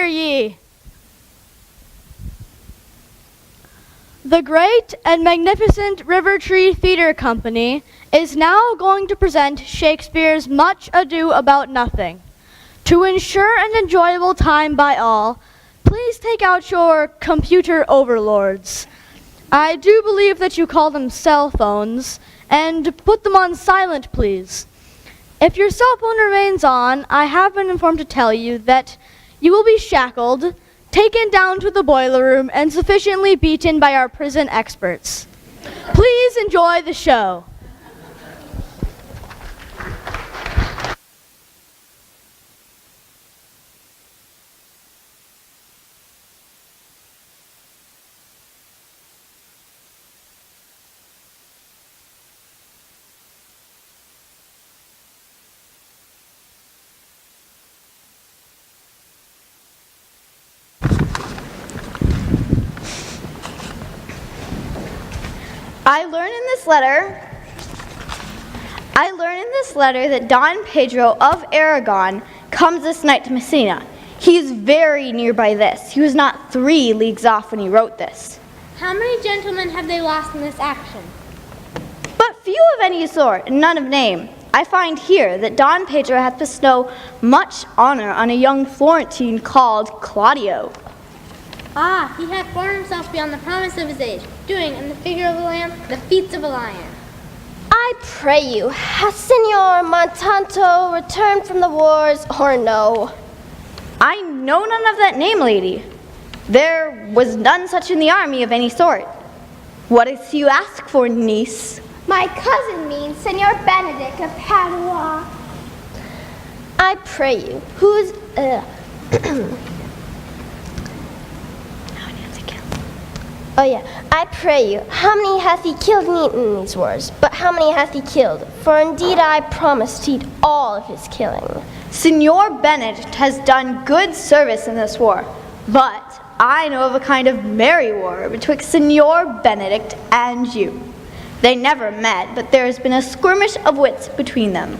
ye. The great and magnificent River Tree Theater Company is now going to present Shakespeare's Much Ado About Nothing. To ensure an enjoyable time by all, please take out your computer overlords. I do believe that you call them cell phones, and put them on silent, please. If your cell phone remains on, I have been informed to tell you that you will be shackled, taken down to the boiler room, and sufficiently beaten by our prison experts. Please enjoy the show. I learn in this letter that Don Pedro of Aragon comes this night to Messina. He is very near by this. He was not 3 leagues off when he wrote this. How many gentlemen have they lost in this action? But few of any sort, and none of name. I find here that Don Pedro hath bestowed much honor on a young Florentine called Claudio. Ah, he hath borne himself beyond the promise of his age, doing in the figure of a lamb the feats of a lion. I pray you, has Senor Montanto returned from the wars or no? I know none of that name, lady. There was none such in the army of any sort. What is you ask for, niece? My cousin means Senor Benedict of Padua. I pray you, who's Oh yeah, I pray you, how many hath he killed and eaten in these wars? But how many hath he killed? For indeed I promise to eat all of his killing. Senor Benedict has done good service in this war, but I know of a kind of merry war betwixt Senor Benedict and you. They never met, but there has been a skirmish of wits between them.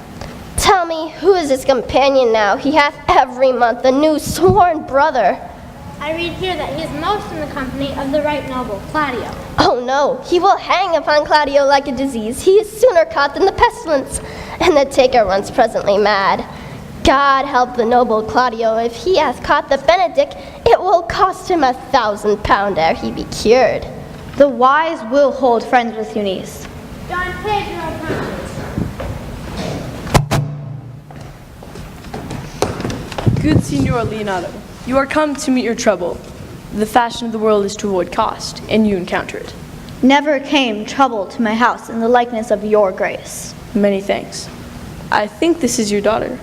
Tell me, who is his companion now? He hath every month a new sworn brother. I read here that he is most in the company of the right noble, Claudio. Oh no, he will hang upon Claudio like a disease. He is sooner caught than the pestilence, and the taker runs presently mad. God help the noble Claudio, if he hath caught the Benedict, it will cost him £1,000 ere he be cured. The wise will hold friends with Eunice. Don Pedro approaches. Good Signor Leonardo, you are come to meet your trouble. The fashion of the world is to avoid cost, and you encounter it. Never came trouble to my house in the likeness of your grace. Many thanks. I think this is your daughter.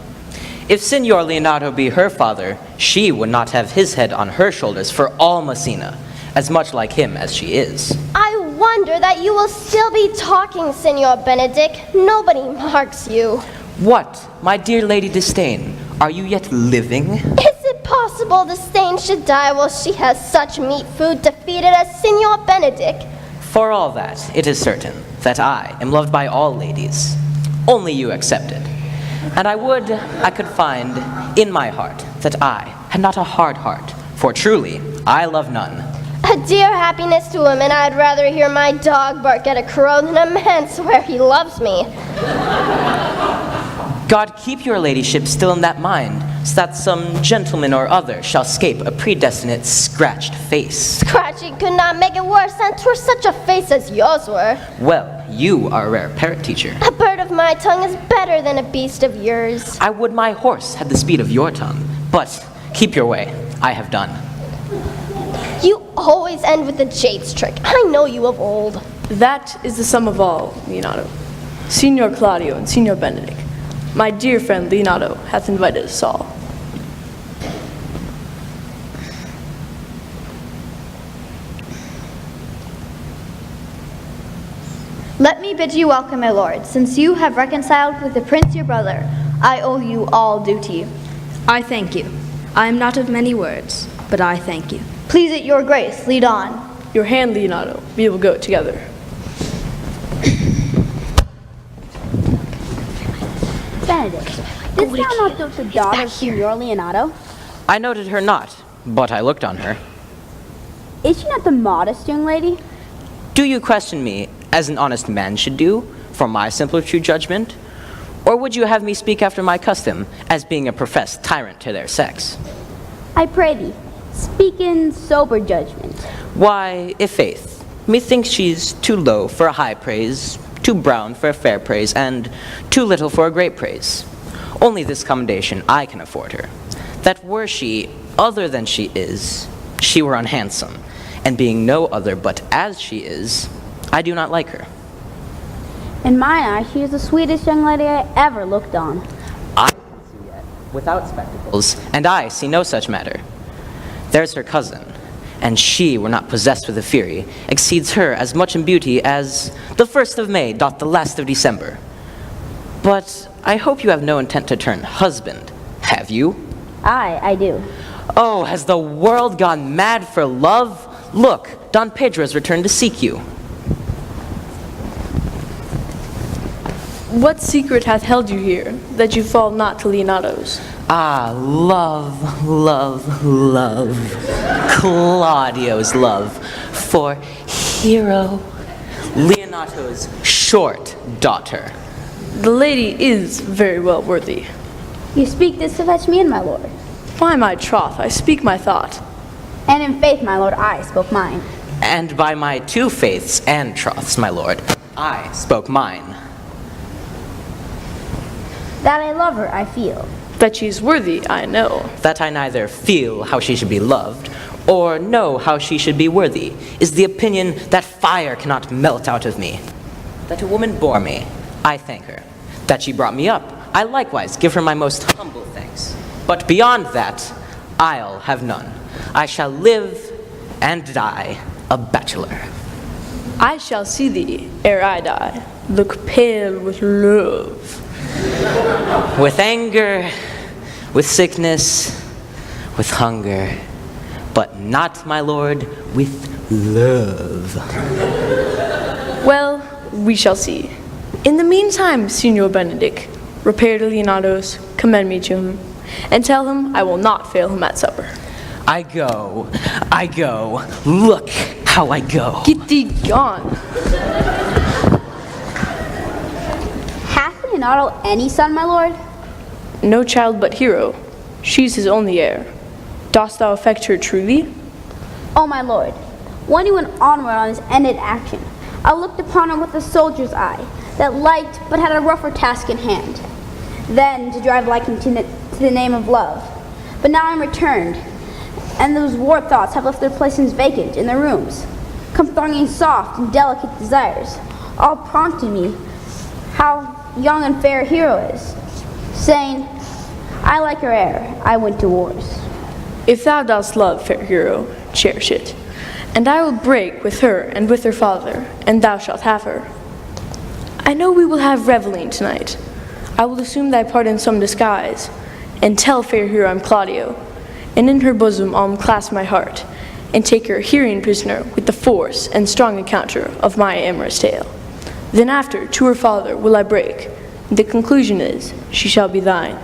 If Signor Leonardo be her father, she would not have his head on her shoulders for all Messina, as much like him as she is. I wonder that you will still be talking, Signor Benedict. Nobody marks you. What, my dear Lady Disdain, are you yet living? Is it possible Disdain should die while she has such meat food to feed it as Signor Benedict? For all that, it is certain that I am loved by all ladies, only you excepted. And I would I could find in my heart that I had not a hard heart, for truly I love none. A dear happiness to women, I'd rather hear my dog bark at a crow than a man swear he loves me. God keep your ladyship still in that mind, so that some gentleman or other shall scape a predestinate scratched face. Scratchy could not make it worse than 'twere such a face as yours were. Well, you are a rare parrot teacher. A bird of my tongue is better than a beast of yours. I would my horse had the speed of your tongue, but keep your way, I have done. You always end with the jade's trick. I know you of old. That is the sum of all, Leonardo. Signor Claudio and Signor Benedict, my dear friend Leonardo hath invited us all. Let me bid you welcome, my lord. Since you have reconciled with the prince your brother, I owe you all duty. I thank you. I am not of many words, but I thank you. Please it your grace, lead on. Your hand, Leonardo. We will go together. Benedict, didst thou not note the daughter of Signor Leonardo? I noted her not, but I looked on her. Is she not the modest young lady? Do you question me as an honest man should do, for my simple true judgment? Or would you have me speak after my custom, as being a professed tyrant to their sex? I pray thee, speak in sober judgment. Why, i' faith, methinks she's too low for a high praise, too brown for a fair praise, and too little for a great praise. Only this commendation I can afford her, that were she other than she is, she were unhandsome, and being no other but as she is, I do not like her. In mine eye, she is the sweetest young lady I ever looked on. I can see yet, without spectacles, and I see no such matter. There's her cousin, and she, were not possessed with a fury, exceeds her as much in beauty as the 1st of May doth the last of December. But I hope you have no intent to turn husband, have you? Aye, I do. Oh, has the world gone mad for love? Look, Don Pedro has returned to seek you. What secret hath held you here, that you fall not to Leonato's? Ah, love, love, love. Claudio's love for Hero, Leonato's short daughter. The lady is very well worthy. You speak this to fetch me in, my lord. By my troth, I speak my thought. And in faith, my lord, I spoke mine. And by my 2 faiths and troths, my lord, I spoke mine. That I love her, I feel. That she is worthy, I know. That I neither feel how she should be loved, or know how she should be worthy, is the opinion that fire cannot melt out of me. That a woman bore me, I thank her. That she brought me up, I likewise give her my most humble thanks. But beyond that, I'll have none. I shall live and die a bachelor. I shall see thee, ere I die, look pale with love. With anger, with sickness, with hunger, but not, my lord, with love. Well, we shall see. In the meantime, Signor Benedict, repair to Leonato's, commend me to him, and tell him I will not fail him at supper. I go, look how I go. Get thee gone. Hath Leonato any son, my lord? No child but Hero. She's his only heir. Dost thou affect her truly? Oh, my lord, when he went onward on his ended action, I looked upon her with a soldier's eye, that liked but had a rougher task in hand. Then to drive liking to the name of love. But now I'm returned, and those war thoughts have left their places vacant in their rooms, come thronging soft and delicate desires, all prompting me how young and fair Hero is, saying, I like her ere I went to wars. If thou dost love, fair Hero, cherish it, and I will break with her and with her father, and thou shalt have her. I know we will have reveling tonight. I will assume thy part in some disguise, and tell fair Hero I'm Claudio, and in her bosom I'll clasp my heart, and take her hearing prisoner with the force and strong encounter of my amorous tale. Then after to her father will I break. The conclusion is, she shall be thine.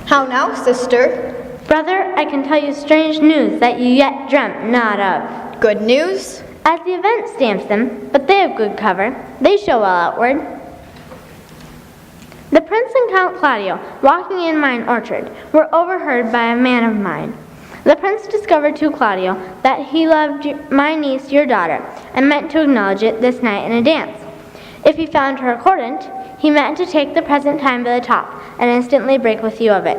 How now, sister? Brother, I can tell you strange news that you yet dreamt not of. Good news? As the event stamps them, but they have good cover. They show well outward. The Prince and Count Claudio, walking in mine orchard, were overheard by a man of mine. The Prince discovered to Claudio that he loved my niece, your daughter, and meant to acknowledge it this night in a dance. If he found her accordant, he meant to take the present time by the top, and instantly break with you of it.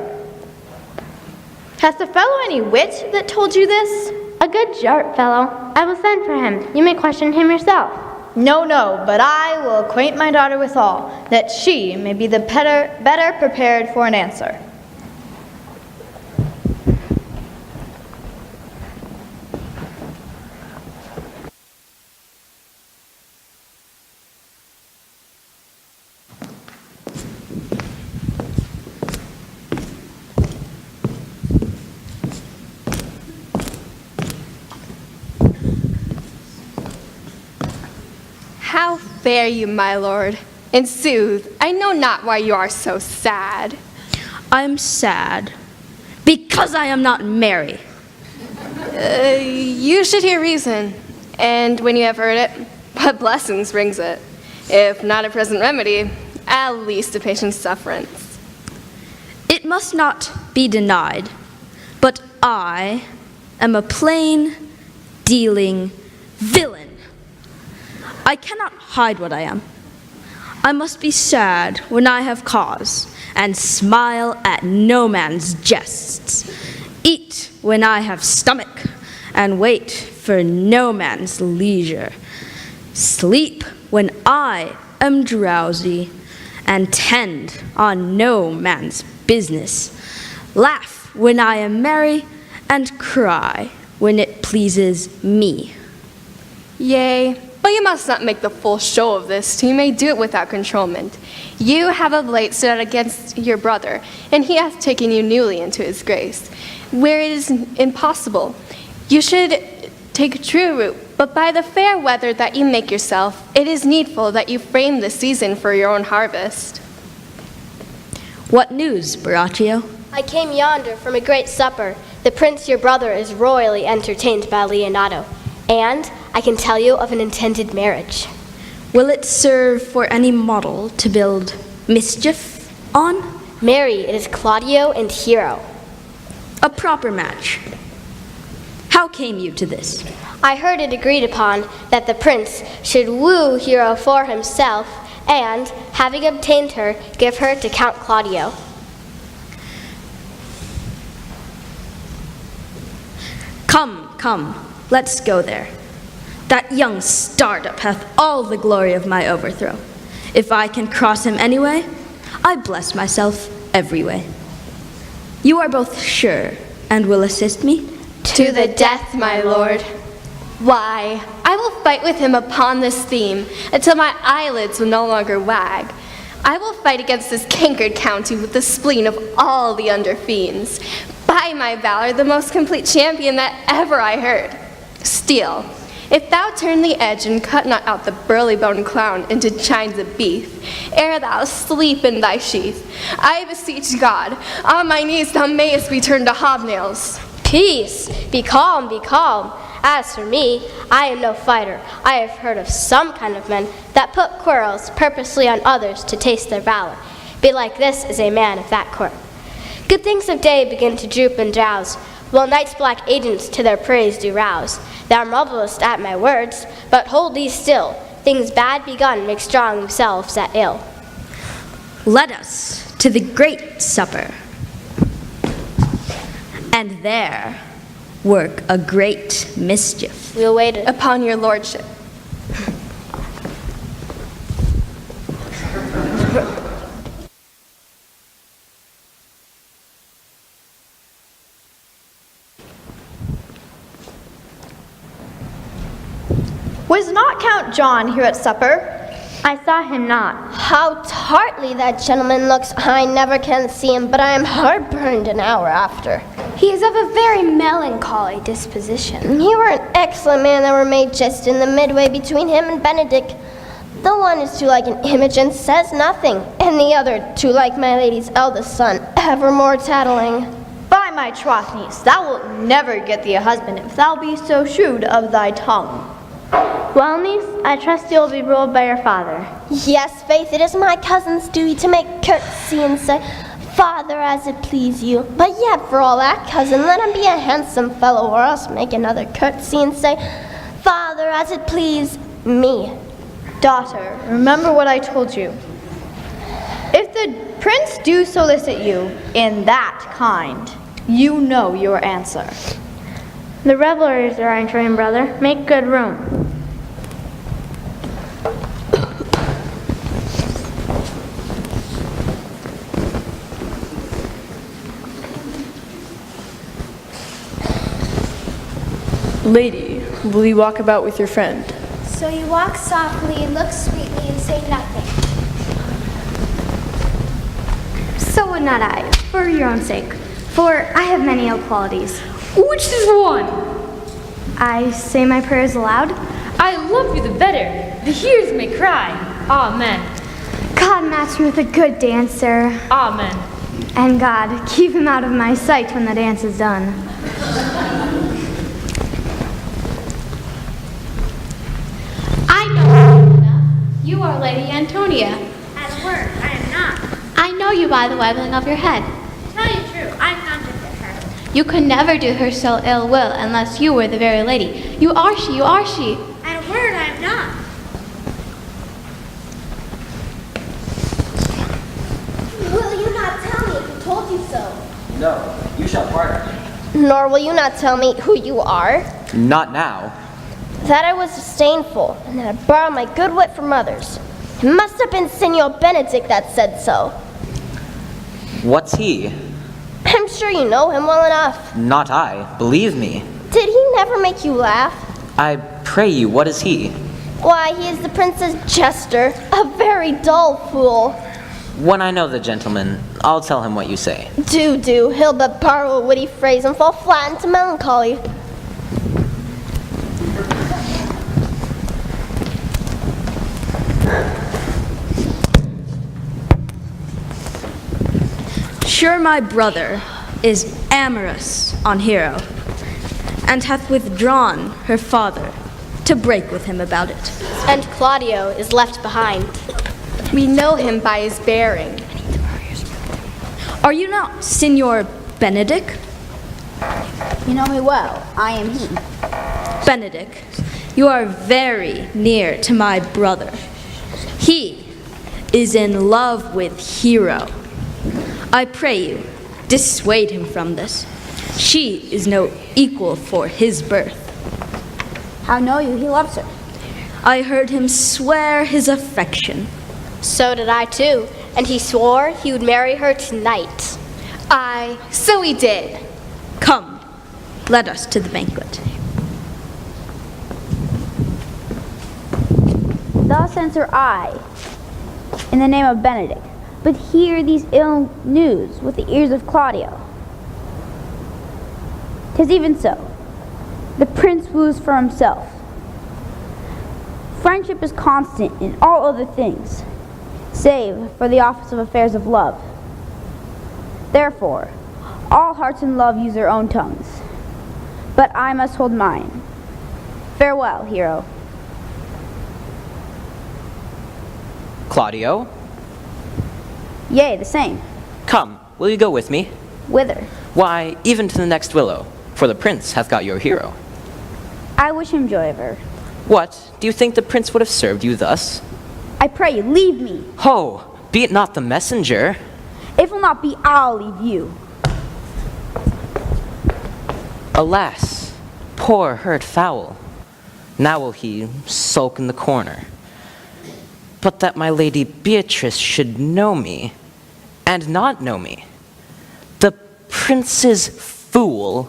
Has the fellow any wit that told you this? A good sharp fellow. I will send for him. You may question him yourself. No, but I will acquaint my daughter with all, that she may be the better prepared for an answer. spare you, my lord. In sooth, I know not why you are so sad. I am sad because I am not merry. You should hear reason, and when you have heard it, what blessings brings it? If not a present remedy, at least a patient's sufferance. It must not be denied, but I am a plain dealing villain. I cannot hide what I am. I must be sad when I have cause, and smile at no man's jests. Eat when I have stomach, and wait for no man's leisure. Sleep when I am drowsy, and tend on no man's business. Laugh when I am merry, and cry when it pleases me. Yea, but you must not make the full show of this, till you may do it without controlment. You have of late stood out against your brother, and he hath taken you newly into his grace, where it is impossible. You should take true root, but by the fair weather that you make yourself, it is needful that you frame the season for your own harvest. What news, Borachio? I came yonder from a great supper. The prince, your brother, is royally entertained by Leonato, and I can tell you of an intended marriage. Will it serve for any model to build mischief on? Marry, it is Claudio and Hero. A proper match. How came you to this? I heard it agreed upon that the prince should woo Hero for himself, and, having obtained her, give her to Count Claudio. Come, let's go there. That young startup hath all the glory of my overthrow. If I can cross him anyway, I bless myself every way. You are both sure and will assist me? To the death, my lord. Why, I will fight with him upon this theme until my eyelids will no longer wag. I will fight against this cankered county with the spleen of all the under fiends. By my valor, the most complete champion that ever I heard. Still, if thou turn the edge and cut not out the burly-boned clown into chines of beef, ere thou sleep in thy sheath, I beseech God, on my knees thou mayest be turned to hobnails. Peace! Be calm, be calm. As for me, I am no fighter. I have heard of some kind of men that put quarrels purposely on others to taste their valor. Belike this is a man of that court. Good things of day begin to droop and drowse, while night's black agents to their praise do rouse. Thou marvelest at my words, but hold thee still. Things bad begun make strong themselves at ill. Let us to the great supper, and there work a great mischief. We'll wait it. Upon your lordship. Was not Count John here at supper? I saw him not. How tartly that gentleman looks. I never can see him, but I am heartburned an hour after. He is of a very melancholy disposition. You were an excellent man that were made just in the midway between him and Benedict. The one is too like an image and says nothing, and the other too like my lady's eldest son, evermore tattling. By my troth, niece, thou wilt never get thee a husband if thou be so shrewd of thy tongue. Well, niece, I trust you will be ruled by your father. Yes, faith, it is my cousin's duty to make courtesy and say, Father, as it please you. But yet, for all that, cousin, let him be a handsome fellow, or else make another courtesy and say, Father, as it please me. Daughter, remember what I told you. If the prince do solicit you in that kind, you know your answer. The revelries are entering, brother. Make good room. Lady, will you walk about with your friend? So you walk softly and look sweetly and say nothing. So would not I, for your own sake, for I have many ill qualities. Which is one? I say my prayers aloud. I love you the better. The hearers may cry. Amen. God match me with a good dancer. Amen. And God, keep him out of my sight when the dance is done. I know you enough. You are Lady Antonia. At a word, I am not. I know you by the waggling of your head. To tell you true, I'm not just at her. You could never do her so ill will unless you were the very lady. You are she, you are she. At a word, I am not. Will you not tell me who told you so? No, you shall pardon me. Nor will you not tell me who you are? Not now. That I was disdainful, and that I borrowed my good wit from others. It must have been Signor Benedict that said so. What's he? I'm sure you know him well enough. Not I, believe me. Did he never make you laugh? I pray you, what is he? Why, he is the prince's jester, a very dull fool. When I know the gentleman, I'll tell him what you say. Do. He'll but borrow a witty phrase and fall flat into melancholy. Sure my brother is amorous on Hero, and hath withdrawn her father to break with him about it. And Claudio is left behind. We know him by his bearing. Are you not Signor Benedict? You know me well. I am he. Benedict, you are very near to my brother. He is in love with Hero. I pray you, dissuade him from this. She is no equal for his birth. How know you he loves her? I heard him swear his affection. So did I too, and he swore he would marry her tonight. So he did. Come, let us to the banquet. Thus answer I, in the name of Benedict, but hear these ill news with the ears of Claudio. 'Tis even so. The prince woos for himself. Friendship is constant in all other things, save for the office of affairs of love. Therefore, all hearts in love use their own tongues, but I must hold mine. Farewell, Hero. Claudio? Yea, the same. Come, will you go with me? Whither? Why, even to the next willow, for the prince hath got your hero. I wish him joy of her. What, do you think the prince would have served you thus? I pray you, leave me. Ho, be it not the messenger. If it will not be, I'll leave you. Alas, poor hurt fowl. Now will he sulk in the corner. But that my lady Beatrice should know me, and not know me. The prince's fool.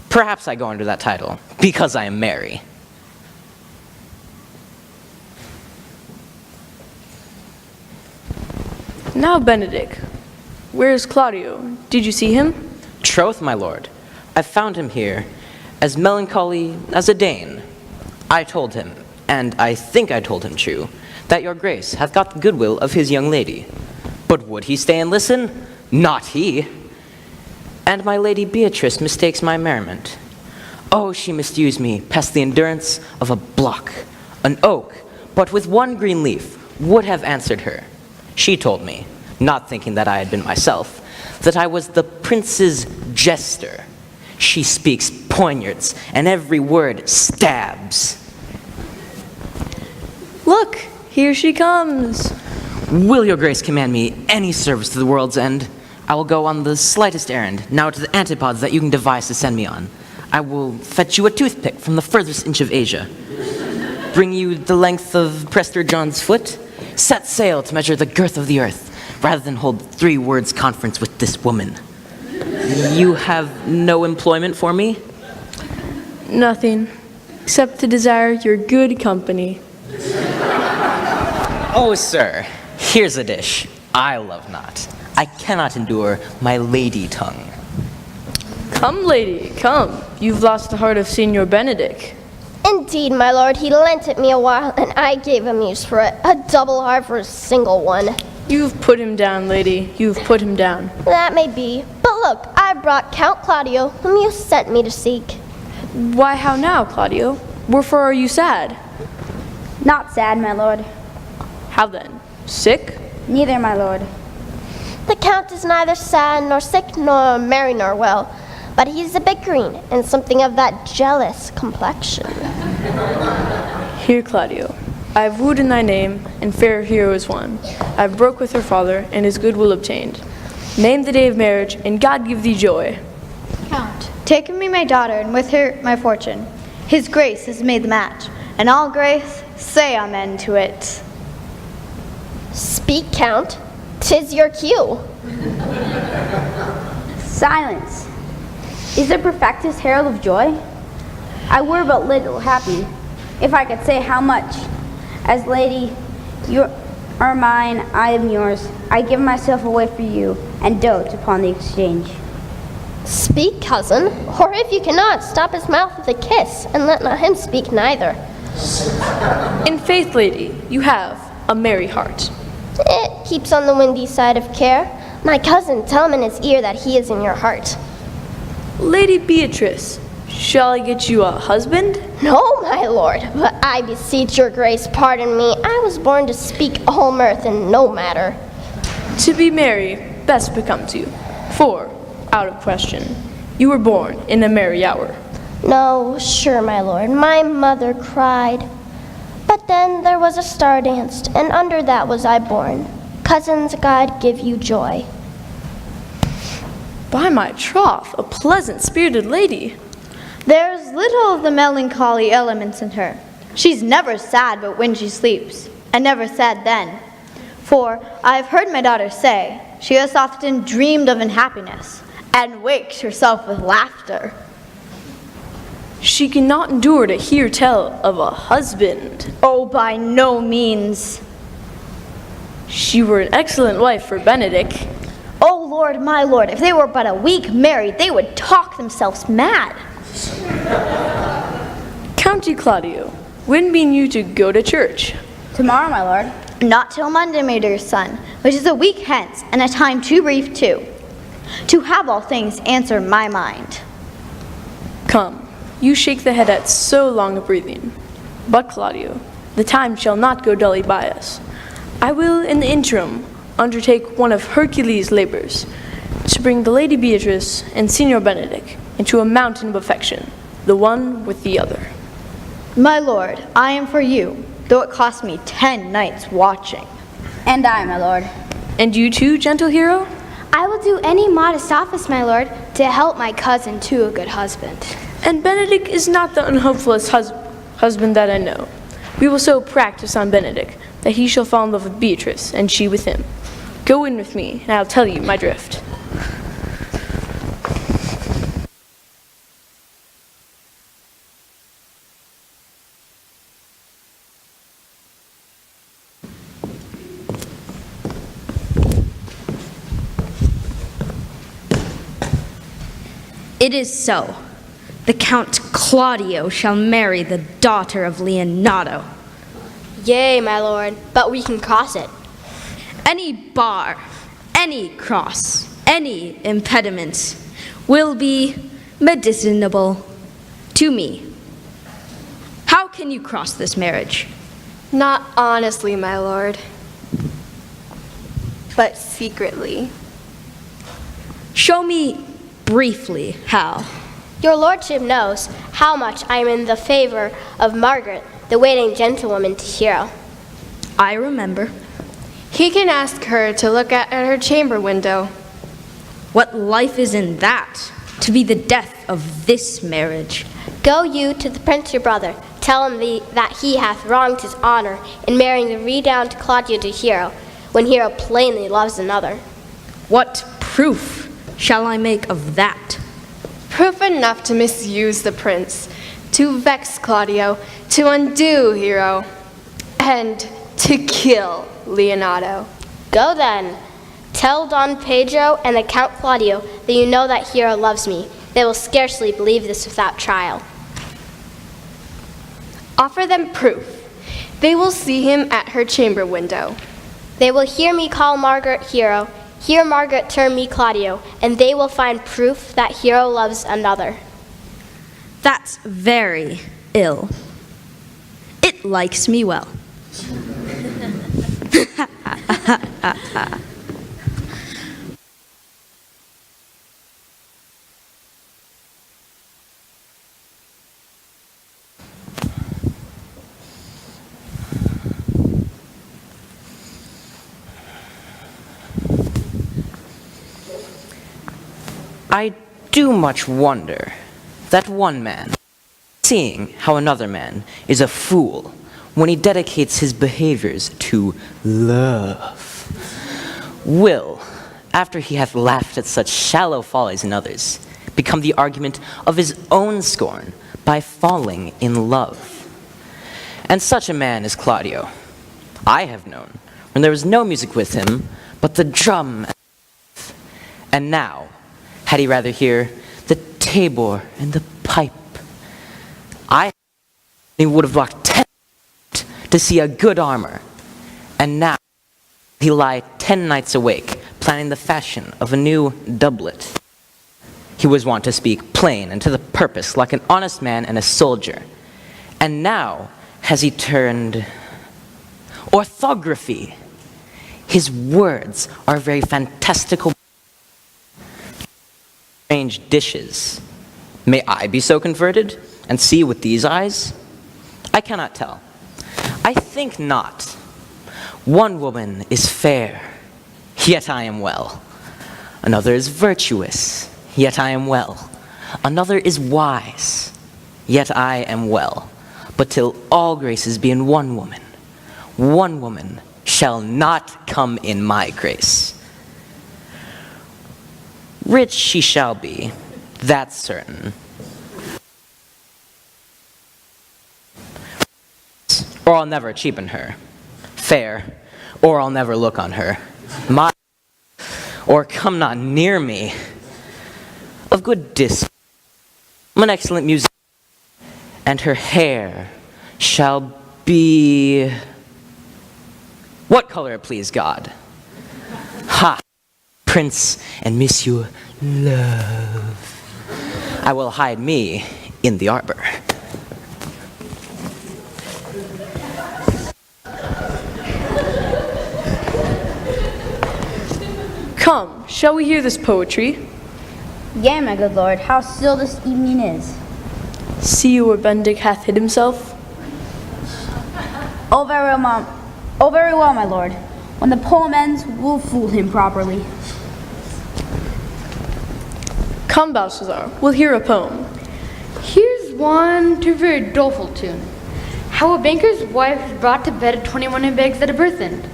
Perhaps I go under that title, because I am merry. Now, Benedict, where is Claudio? Did you see him? Troth, my lord, I found him here, as melancholy as a Dane. I told him, and I think I told him true, that your grace hath got the goodwill of his young lady. But would he stay and listen? Not he. And my lady Beatrice mistakes my merriment. Oh, she misused me past the endurance of a block. An oak, but with one green leaf, would have answered her. She told me, not thinking that I had been myself, that I was the prince's jester. She speaks poignards, and every word stabs. Look, here she comes. Will your grace command me any service to the world's end? I will go on the slightest errand, now to the antipodes that you can devise to send me on. I will fetch you a toothpick from the furthest inch of Asia. Bring you the length of Prester John's foot. Set sail to measure the girth of the earth, rather than hold 3 words conference with this woman. You have no employment for me? Nothing, except to desire your good company. Oh, sir, here's a dish I love not. I cannot endure my lady tongue. Come, lady, come. You've lost the heart of Signor Benedict. Indeed, my lord, he lent it me a while, and I gave him use for it. A double heart for a single one. You've put him down, lady. You've put him down. That may be. But look, I brought Count Claudio, whom you sent me to seek. Why, how now, Claudio? Wherefore are you sad? Not sad, my lord. How then? Sick? Neither, my lord. The Count is neither sad, nor sick, nor merry, nor well. But he's a bit green, and something of that jealous complexion. Here, Claudio, I have wooed in thy name, and fair hero is won. I have broke with her father, and his goodwill obtained. Name the day of marriage, and God give thee joy. Count, take me my daughter, and with her my fortune. His grace has made the match, and all grace, say amen to it. Speak, Count. 'Tis your cue. Silence. Is the perfectus herald of joy? I were but little happy, if I could say how much. As lady, you are mine, I am yours. I give myself away for you, and dote upon the exchange. Speak, cousin, or if you cannot, stop his mouth with a kiss, and let not him speak neither. In faith, lady, you have a merry heart. It keeps on the windy side of care. My cousin, tell him in his ear that he is in your heart. Lady Beatrice, shall I get you a husband? No, my lord, but I beseech your grace, pardon me. I was born to speak all mirth and no matter. To be merry best becomes you, for, out of question, you were born in a merry hour. No, sure, my lord, my mother cried. But then there was a star danced, and under that was I born. Cousins, God give you joy. By my troth, a pleasant-spirited lady. There's little of the melancholy elements in her. She's never sad but when she sleeps, and never sad then. For I have heard my daughter say she has often dreamed of unhappiness, and wakes herself with laughter. She cannot endure to hear tell of a husband. Oh, by no means. She were an excellent wife for Benedick. Oh, Lord, my lord, if they were but a week married, they would talk themselves mad. County Claudio, when mean you to go to church? Tomorrow, my lord. Not till Monday, my dear son, which is a week hence, and a time too brief too, to have all things answer my mind. Come, you shake the head at so long a breathing. But, Claudio, the time shall not go dully by us. I will, in the interim, undertake one of Hercules' labors, to bring the Lady Beatrice and Signor Benedick into a mountain of affection, the one with the other. My lord, I am for you, though it cost me 10 nights watching. And I, my lord. And you too, gentle hero? I will do any modest office, my lord, to help my cousin to a good husband. And Benedick is not the unhopefullest husband that I know. We will so practice on Benedick that he shall fall in love with Beatrice, and she with him. Go in with me, and I'll tell you my drift. It is so. The Count Claudio shall marry the daughter of Leonato. Yea, my lord, but we can cross it. Any bar, any cross, any impediment will be medicinable to me. How can you cross this marriage? Not honestly, my lord, but secretly. Show me briefly how. Your lordship knows how much I am in the favor of Margaret, the waiting gentlewoman to Hero. I remember. He can ask her to look at her chamber window. What life is in that, to be the death of this marriage? Go you to the prince your brother, tell him that he hath wronged his honor in marrying the renowned Claudio to Hero, when Hero plainly loves another. What proof shall I make of that? Proof enough to misuse the prince, to vex Claudio, to undo Hero, and to kill Leonato. Go then. Tell Don Pedro and the Count Claudio that you know that Hero loves me. They will scarcely believe this without trial. Offer them proof. They will see him at her chamber window. They will hear me call Margaret Hero, hear Margaret term me Claudio, and they will find proof that Hero loves another. That's very ill. It likes me well. I do much wonder that one man, seeing how another man is a fool when he dedicates his behaviors to love, will, after he hath laughed at such shallow follies in others, become the argument of his own scorn by falling in love. And such a man is Claudio. I have known when there was no music with him but the drum, and now, had he rather hear the tabor and the pipe, he would have walked 10 to see a good armor, and now he lie 10 nights awake, planning the fashion of a new doublet. He was wont to speak plain and to the purpose, like an honest man and a soldier, and now has he turned orthography. His words are very fantastical, strange dishes. May I be so converted and see with these eyes? I cannot tell. I think not. One woman is fair, yet I am well. Another is virtuous, yet I am well. Another is wise, yet I am well. But till all graces be in one woman shall not come in my grace. Rich she shall be, that's certain. Or I'll never cheapen her. Fair, or I'll never look on her. My, or come not near me. Of good discourse, an excellent music, and her hair shall be what color it please God. Ha! Prince and Monsieur Love. I will hide me in the arbor. Come, shall we hear this poetry? Yea, my good lord, how still this evening is. See you where Benedict hath hid himself? Oh, very well, my lord. When the poem ends, we'll fool him properly. Come, Belshazzar, we'll hear a poem. Here's one to a very doleful tune. How a banker's wife is brought to bed at 21 and begs at a birth end.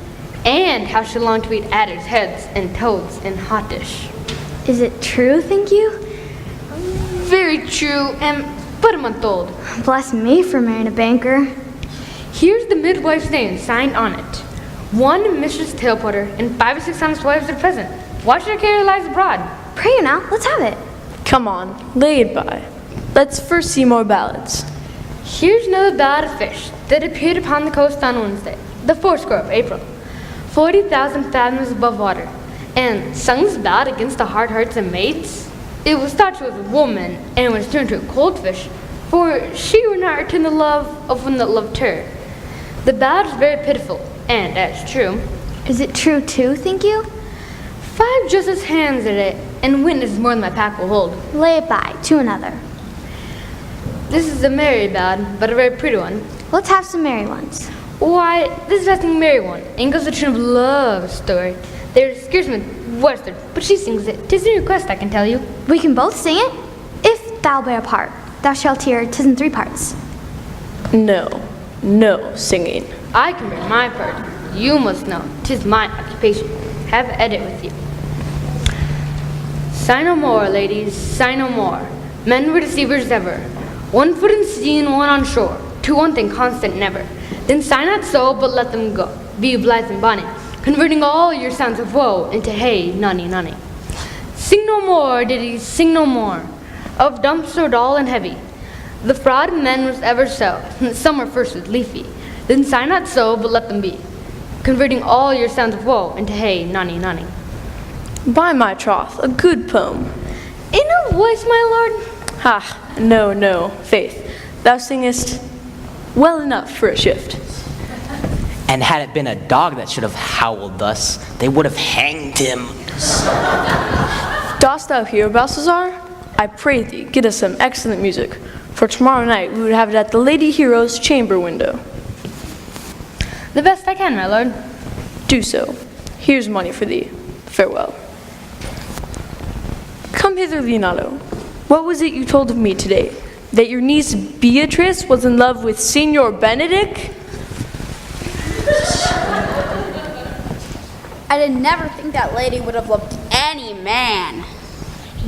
And how she longed to eat adders' heads and toads in hot dish. Is it true, think you? Very true, and but a month old. Bless me for marrying a banker. Here's the midwife's name signed on it. One Mistress Tailporter and 5 or 6 honest wives are present. Watch their care lies abroad. Pray you now, let's have it. Come on, lay it by. Let's first see more ballads. Here's another ballad of fish that appeared upon the coast on Wednesday, the 4th of April, 40,000 fathoms above water, and sung this ballad against the hard hearts of mates. It was thought she was a woman, and was turned to a cold fish, for she would not return the love of one that loved her. The ballad is very pitiful, and as true. Is it true too, think you? 5 justice hands at it, and witness more than my pack will hold. Lay it by to another. This is a merry ballad, but a very pretty one. Let's have some merry ones. Why, this is a merry one, and goes the tune of love story. There's scarcely western, but she sings it. 'Tis a request, I can tell you. We can both sing it. If thou bear part, thou shalt hear 'tis in 3 parts. No singing. I can bear my part. You must know, 'tis my occupation. Have edit with you. Sigh no more, ladies, sigh no more. Men were deceivers ever. 1 foot in sea and 1 on shore. To one thing constant never. Then sigh not so, but let them go. Be blithe and bonny, converting all your sounds of woe into hey, nunny, nunny. Sing no more, ditties, sing no more, of dumps or dull and heavy. The fraud of men was ever so. Some were first with leafy. Then sigh not so, but let them be, converting all your sounds of woe into hey, nonny, nonny. By my troth, a good poem. In a voice, my lord? Ha, no, no, faith. Thou singest well enough for a shift. And had it been a dog that should have howled thus, they would have hanged him. Dost thou hear, Balthazar? I pray thee, get us some excellent music, for tomorrow night we would have it at the Lady Hero's chamber window. The best I can, my lord. Do so. Here's money for thee. Farewell. Come hither, Leonardo. What was it you told of me today? That your niece Beatrice was in love with Signor Benedict? I did never think that lady would have loved any man.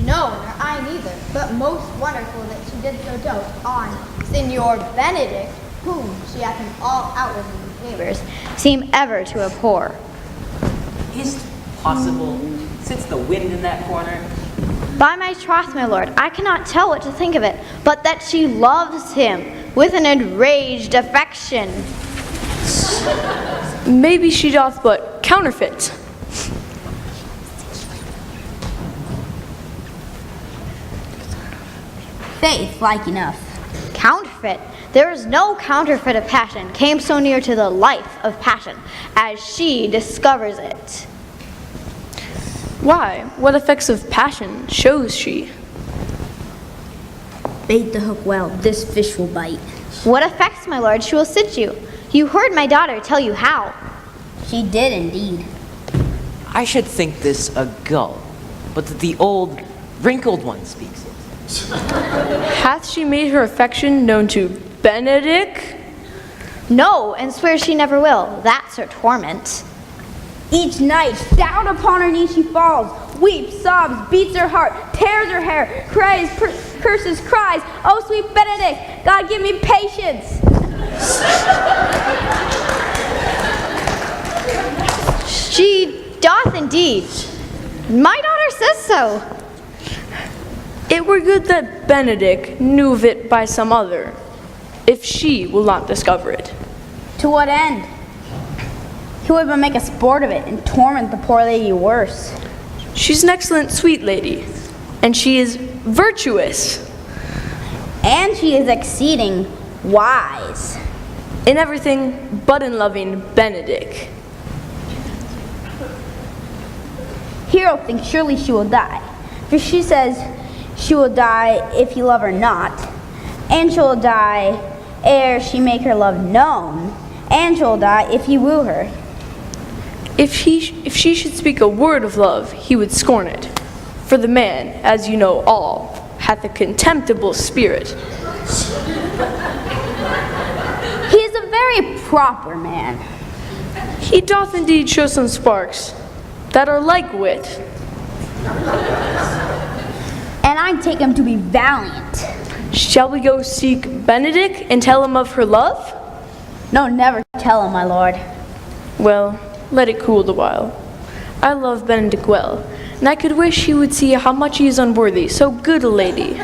No, nor I neither, but most wonderful that she did so dote on Signor Benedict, whom she hath in all outward neighbors seem ever to abhor. Is it possible, since the wind in that corner? By my troth, my lord, I cannot tell what to think of it, but that she loves him with an enraged affection. Maybe she doth but counterfeit. Faith, like enough. Counterfeit? There is no counterfeit of passion came so near to the life of passion as she discovers it. Why? What effects of passion shows she? Bait the hook well, this fish will bite. What effects, my lord, she will sit you? You heard my daughter tell you how. She did indeed. I should think this a gull, but that the old, wrinkled one speaks it. Hath she made her affection known to Benedict? No, and swears she never will. That's her torment. Each night, down upon her knees she falls, weeps, sobs, beats her heart, tears her hair, cries, curses, cries, "Oh, sweet Benedict, God give me patience." She doth indeed. My daughter says so. It were good that Benedict knew of it by some other, if she will not discover it. To what end? He would but make a sport of it and torment the poor lady worse. She's an excellent sweet lady, and she is virtuous. And she is exceeding wise. In everything but in loving Benedict. Hero thinks surely she will die, for she says she will die if he love her not, and she will die ere she make her love known, and she will die if he woo her. If she should speak a word of love, he would scorn it. For the man, as you know all, hath a contemptible spirit. He is a very proper man. He doth indeed show some sparks that are like wit. And I take him to be valiant. Shall we go seek Benedict and tell him of her love? No, never tell him, my lord. Well, let it cool the while. I love Benedict well, and I could wish he would see how much he is unworthy, so good a lady.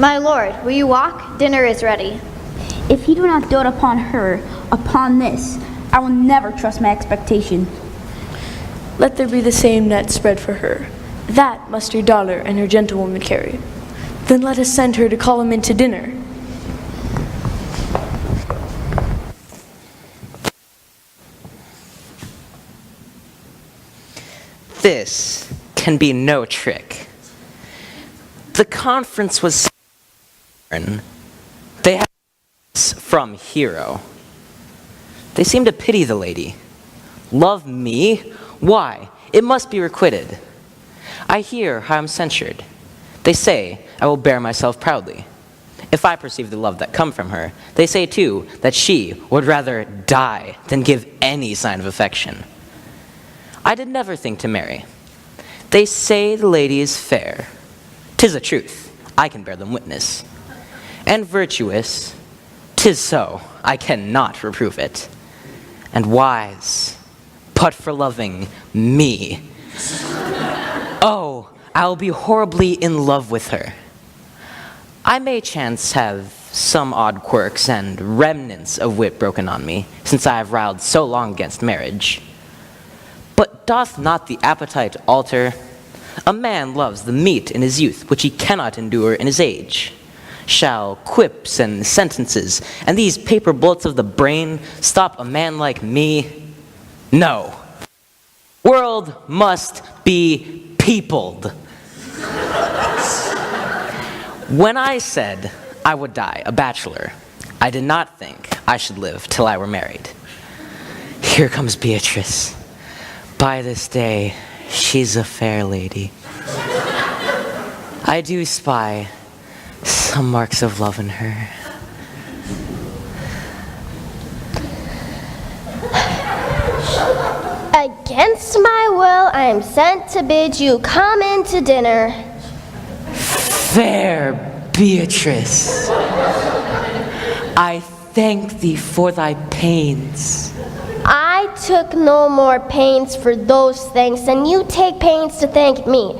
My lord, will you walk? Dinner is ready. If he do not dote upon her, upon this, I will never trust my expectation. Let there be the same net spread for her. That must your daughter and her gentlewoman carry. Then let us send her to call him in to dinner. This can be no trick. The conference was they had from Hero. They seem to pity the lady. Love me? Why? It must be requited. I hear how I'm censured. They say I will bear myself proudly. If I perceive the love that come from her, they say too that she would rather die than give any sign of affection. I did never think to marry. They say the lady is fair. 'Tis a truth, I can bear them witness. And virtuous, 'tis so, I cannot reprove it. And wise, but for loving me. Oh, I'll be horribly in love with her. I may chance have some odd quirks and remnants of wit broken on me, since I have riled so long against marriage. But doth not the appetite alter? A man loves the meat in his youth, which he cannot endure in his age. Shall quips and sentences, and these paper bullets of the brain, stop a man like me? No. World must be peopled. When I said I would die a bachelor, I did not think I should live till I were married. Here comes Beatrice. By this day, she's a fair lady. I do spy some marks of love in her. Against my will, I am sent to bid you come in to dinner. Fair Beatrice, I thank thee for thy pains. I took no more pains for those things than you take pains to thank me.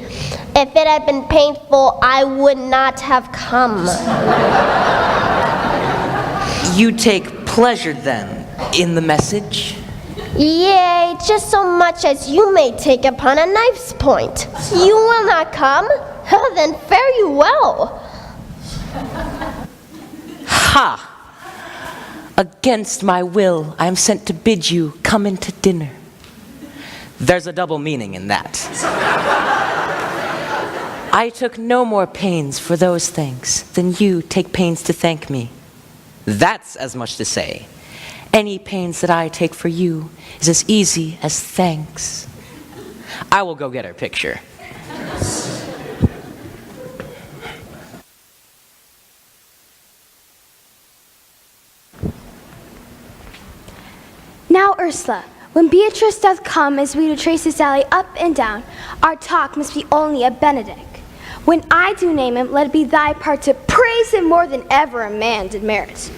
If it had been painful, I would not have come. You take pleasure, then, in the message? Yea, just so much as you may take upon a knife's point. You will not come? Then fare you well. Ha! Against my will, I am sent to bid you come into dinner. There's a double meaning in that. I took no more pains for those things than you take pains to thank me. That's as much to say, any pains that I take for you is as easy as thanks. I will go get her picture. Now, Ursula, when Beatrice doth come as we do trace this alley up and down, our talk must be only of Benedick. When I do name him, let it be thy part to praise him more than ever a man did merit.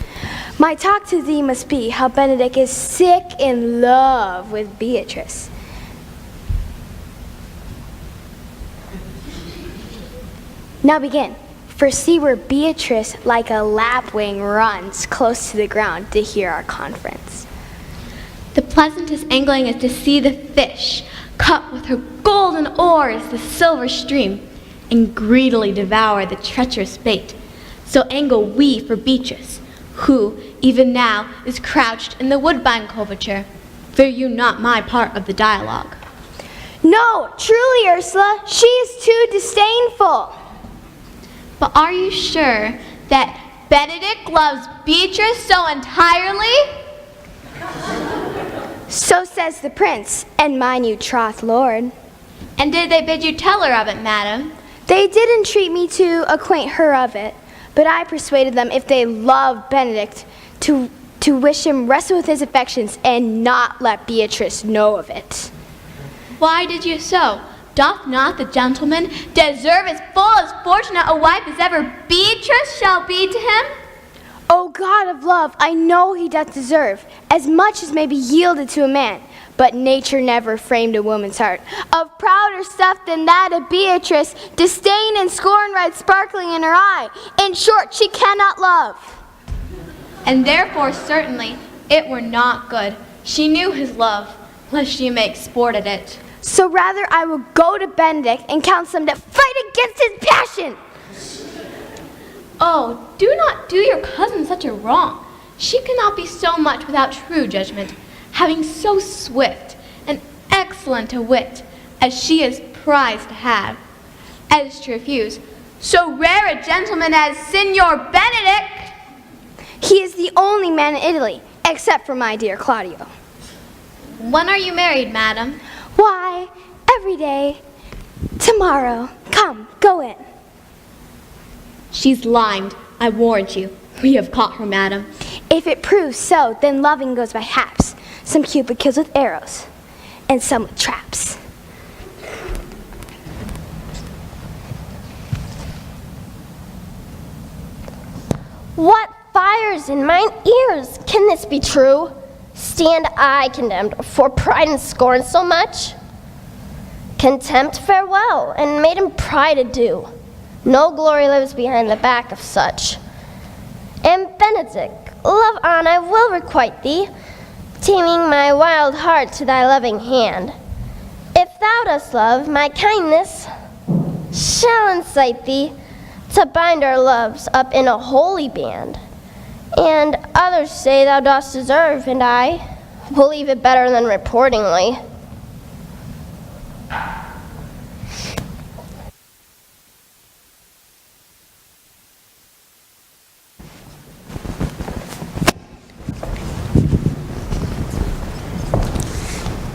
My talk to thee must be how Benedick is sick in love with Beatrice. Now begin. For see where Beatrice like a lapwing runs close to the ground to hear our conference. The pleasantest angling is to see the fish cut with her golden oars the silver stream, and greedily devour the treacherous bait. So angle we for Beatrice, who, even now, is crouched in the woodbine coverture. Fear you not my part of the dialogue. No, truly, Ursula, she is too disdainful. But are you sure that Benedick loves Beatrice so entirely? So says the prince, and my new troth lord. And did they bid you tell her of it, madam? They did entreat me to acquaint her of it, but I persuaded them, if they love Benedict, to wish him rest with his affections and not let Beatrice know of it. Why did you so? Doth not the gentleman deserve as full as fortunate a wife as ever Beatrice shall be to him? O God of love, I know he doth deserve as much as may be yielded to a man, but nature never framed a woman's heart of prouder stuff than that of Beatrice, disdain and scorn right sparkling in her eye. In short, she cannot love. And therefore certainly it were not good. She knew his love, lest she make sport at it. So rather I will go to Benedick and counsel him to fight against his passion. Oh, do not do your cousin such a wrong. She cannot be so much without true judgment, having so swift and excellent a wit as she is prized to have, as to refuse so rare a gentleman as Signor Benedick. He is the only man in Italy, except for my dear Claudio. When are you married, madam? Why, every day. Tomorrow. Come, go in. She's limed, I warrant you. We have caught her, madam. If it proves so, then loving goes by haps. Some Cupid kills with arrows, and some with traps. What fires in mine ears? Can this be true? Stand I condemned for pride and scorn so much? Contempt farewell, and made him pride adieu. No glory lives behind the back of such. And Benedick, love on I will requite thee, taming my wild heart to thy loving hand. If thou dost love, my kindness shall incite thee to bind our loves up in a holy band. And others say thou dost deserve, and I believe it better than reportingly.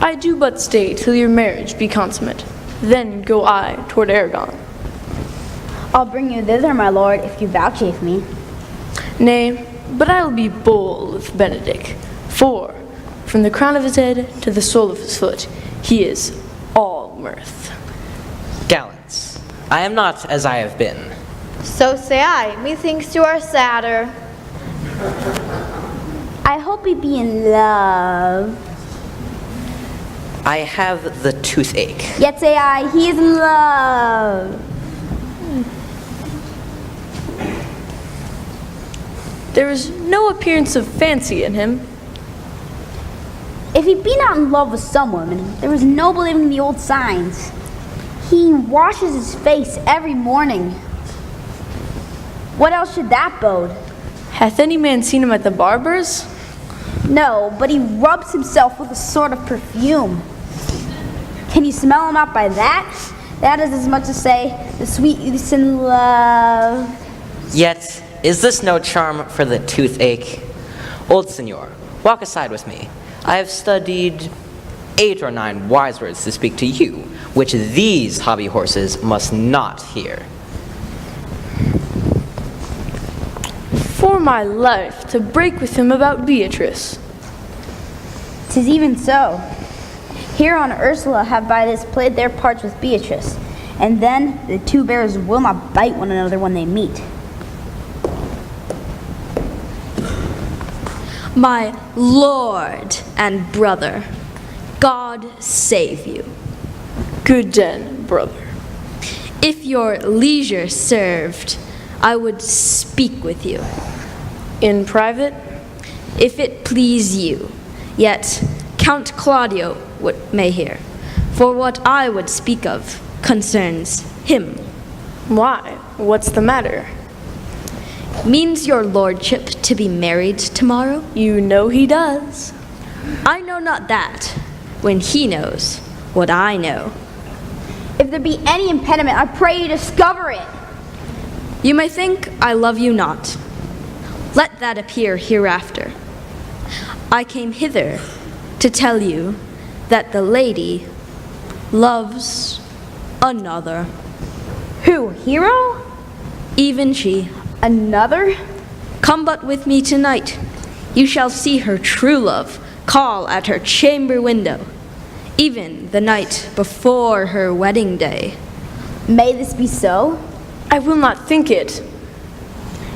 I do but stay till your marriage be consummate. Then go I toward Aragon. I'll bring you thither, my lord, if you vouchsafe me. Nay, but I will be bold with Benedick, for from the crown of his head to the sole of his foot, he is all mirth. Gallants, I am not as I have been. So say I. Methinks you are sadder. I hope we be in love. I have the toothache. Yet say I, he is in love. There is no appearance of fancy in him. If he be not in love with some woman, there is no believing the old signs. He washes his face every morning. What else should that bode? Hath any man seen him at the barber's? No, but he rubs himself with a sort of perfume. Can you smell him out by that? That is as much as say, the sweet youth's in love. Yet, is this no charm for the toothache? Old senor, walk aside with me. I have studied 8 or 9 wise words to speak to you, which these hobby horses must not hear. For my life, to break with him about Beatrice. 'Tis even so. Hero and Ursula have by this played their parts with Beatrice, and then the two bears will not bite one another when they meet. My lord and brother, God save you. Good den, brother. If your leisure served, I would speak with you. In private? If it please you. Yet Count Claudio may hear, for what I would speak of concerns him. Why? What's the matter? Means your lordship to be married tomorrow? You know he does. I know not that, when he knows what I know. If there be any impediment, I pray you discover it. You may think I love you not. Let that appear hereafter. I came hither to tell you that the lady loves another. Who, Hero? Even she. Another? Come but with me tonight. You shall see her true love call at her chamber window, even the night before her wedding day. May this be so? I will not think it.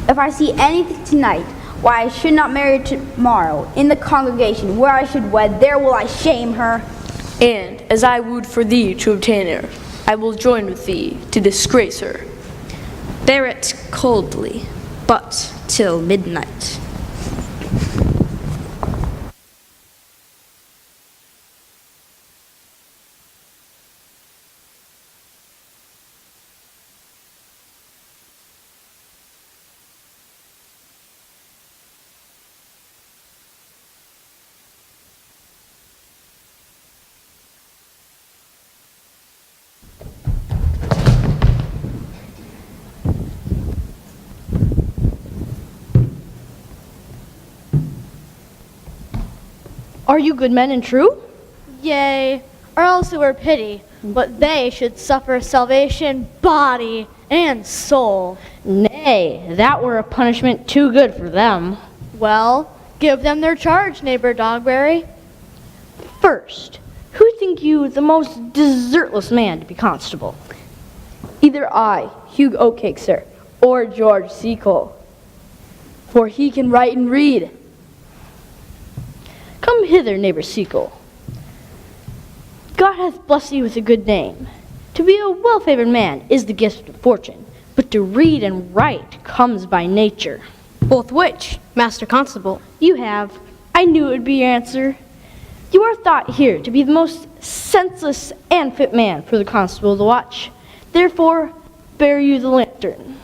If I see anything tonight, why I should not marry her tomorrow, in the congregation where I should wed, there will I shame her. And as I would for thee to obtain her, I will join with thee to disgrace her. Bear it coldly, but till midnight. Are you good men and true? Yea, or else it were pity, but they should suffer salvation, body and soul. Nay, that were a punishment too good for them. Well, give them their charge, neighbor Dogberry. First, who think you the most desertless man to be constable? Either I, Hugh Oatcake, sir, or George Seacole, for he can write and read. Come hither, neighbor Seacole. God hath blessed you with a good name. To be a well-favored man is the gift of fortune, but to read and write comes by nature. Both which, Master Constable? You have. I knew it would be your answer. You are thought here to be the most senseless and fit man for the constable of the watch. Therefore, bear you the lantern.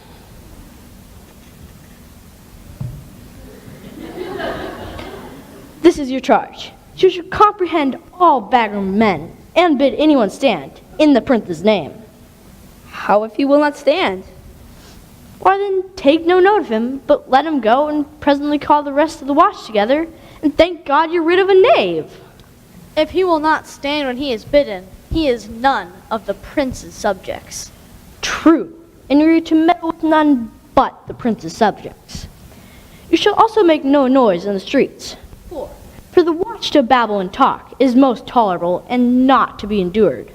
This is your charge. You should comprehend all backroom men and bid anyone stand in the prince's name. How if he will not stand? Why then take no note of him, but let him go and presently call the rest of the watch together, and thank God you're rid of a knave. If he will not stand when he is bidden, he is none of the prince's subjects. True, and you are to meddle with none but the prince's subjects. You shall also make no noise in the streets. For the watch to babble and talk is most tolerable and not to be endured.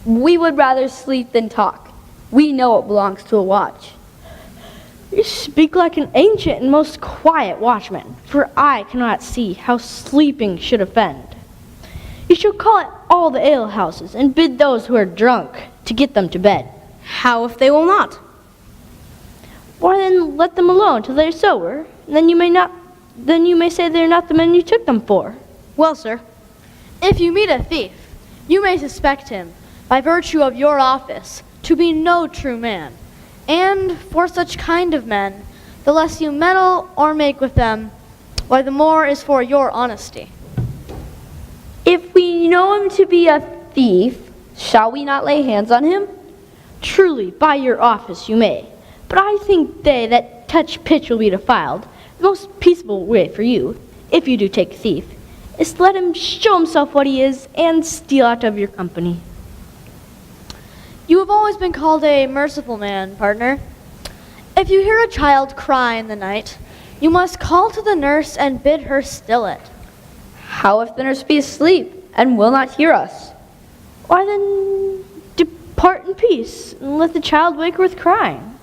We would rather sleep than talk. We know it belongs to a watch. You speak like an ancient and most quiet watchman, for I cannot see how sleeping should offend. You shall call at all the alehouses and bid those who are drunk to get them to bed. How if they will not? Why then let them alone till they are sober, and then you may say they are not the men you took them for. Well, sir, if you meet a thief, you may suspect him, by virtue of your office, to be no true man. And for such kind of men, the less you meddle or make with them, why the more is for your honesty. If we know him to be a thief, shall we not lay hands on him? Truly, by your office you may. But I think they that touch pitch will be defiled. The most peaceable way for you, if you do take a thief, is to let him show himself what he is and steal out of your company. You have always been called a merciful man, partner. If you hear a child cry in the night, you must call to the nurse and bid her still it. How if the nurse be asleep and will not hear us? Why then, depart in peace and let the child wake with crying.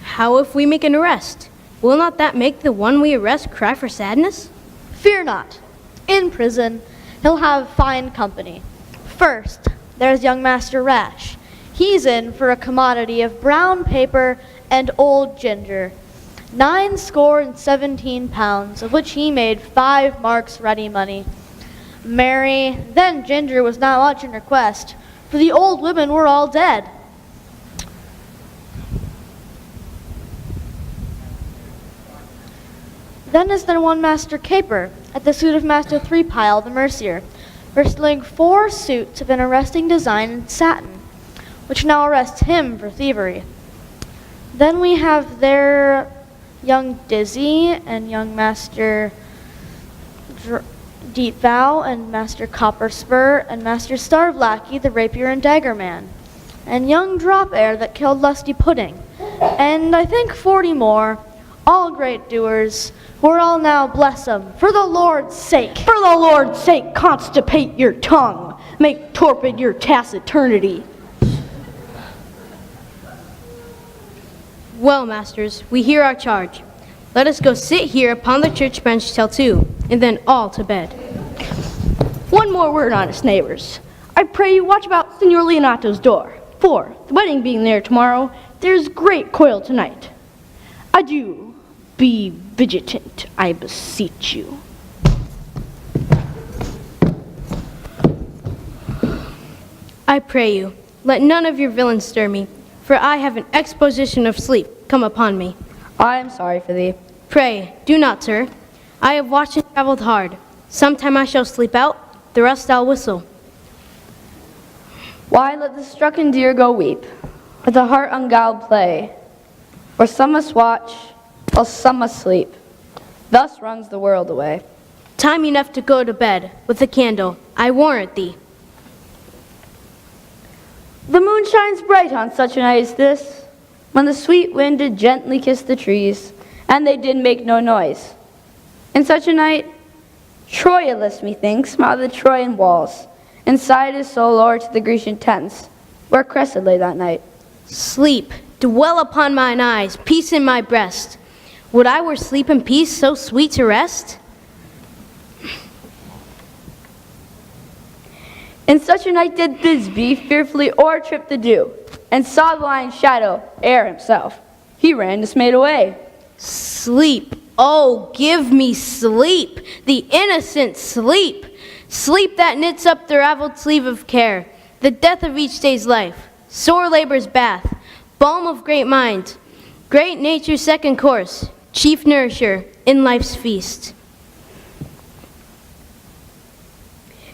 How if we make an arrest? Will not that make the one we arrest cry for sadness? Fear not. In prison, he'll have fine company. First, there's young Master Rash. He's in for a commodity of brown paper and old ginger, 69 pounds, of which he made 5 marks ready money. Marry, then ginger was not much in request, for the old women were all dead. Then is there one Master Caper, at the suit of Master Threepile the Mercier, for stealing 4 suits of an arresting design in satin, which now arrests him for thievery. Then we have there young Dizzy and young Master Deep Vow and Master Copperspur and Master Starvlackey, the rapier and dagger man, and young Drop Air that killed Lusty Pudding, and I think 40 more, all great doers, who are all now, bless 'em, for the Lord's sake. For the Lord's sake, constipate your tongue, make torpid your taciturnity. Well, masters, we hear our charge. Let us go sit here upon the church bench till 2, and then all to bed. One more word, honest neighbors. I pray you watch about Signor Leonato's door, for, the wedding being there tomorrow, there's great coil tonight. Adieu. Be vigilant, I beseech you. I pray you, let none of your villains stir me, for I have an exposition of sleep come upon me. I am sorry for thee. Pray, do not, sir. I have watched and traveled hard. Sometime I shall sleep out, the rest I'll whistle. Why let the strucken deer go weep, or the heart ungalled play? For some must watch, while some must sleep. Thus runs the world away. Time enough to go to bed, with a candle, I warrant thee. The moon shines bright on such a night as this, when the sweet wind did gently kiss the trees, and they did make no noise. In such a night, Troilus, methinks, smiled the Trojan walls, and sighed his soul o'er to the Grecian tents, where Cressid lay that night. Sleep, dwell upon mine eyes, peace in my breast. Would I were sleep and peace so sweet to rest? In such a night did Thisbe fearfully o'ertrip the dew, and saw the lion's shadow ere himself. He ran dismayed away. Sleep, oh, give me sleep, the innocent sleep. Sleep that knits up the raveled sleeve of care, the death of each day's life, sore labor's bath, balm of great minds, great nature's second course, chief nourisher in life's feast.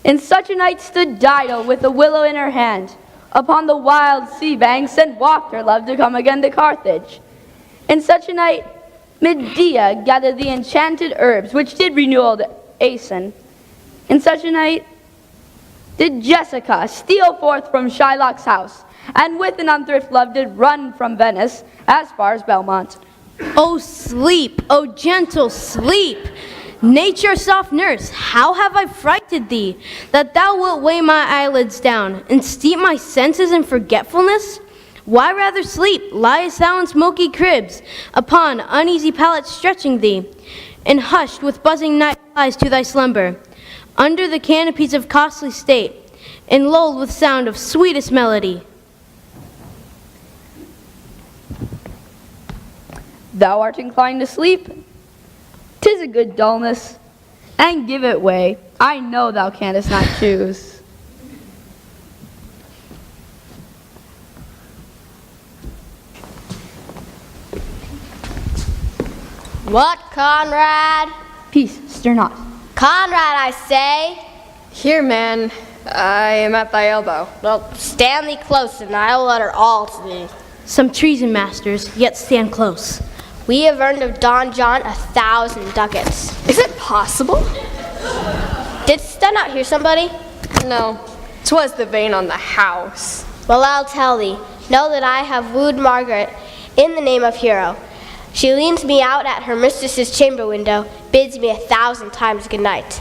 In such a night stood Dido with a willow in her hand, upon the wild sea banks, and walked her love to come again to Carthage. In such a night Medea gathered the enchanted herbs which did renew old Aeson. In such a night did Jessica steal forth from Shylock's house, and with an unthrift love did run from Venice as far as Belmont. O sleep, O gentle sleep, nature soft nurse, how have I frighted thee, that thou wilt weigh my eyelids down, and steep my senses in forgetfulness? Why rather sleep, liest thou in smoky cribs, upon uneasy pallets stretching thee, and hushed with buzzing night flies to thy slumber, under the canopies of costly state, and lulled with sound of sweetest melody? Thou art inclined to sleep? 'Tis a good dullness, and give it way. I know thou canst not choose. What, Conrad? Peace, stir not. Conrad, I say. Here, man. I am at thy elbow. Well, stand thee close, and I will utter all to thee. Some treason, masters, yet stand close. We have earned of Don John 1,000 ducats. Is it possible? Didst thou not hear somebody? No. 'Twas the vein on the house. Well, I'll tell thee. Know that I have wooed Margaret in the name of Hero. She leans me out at her mistress's chamber window, bids me 1,000 times good night.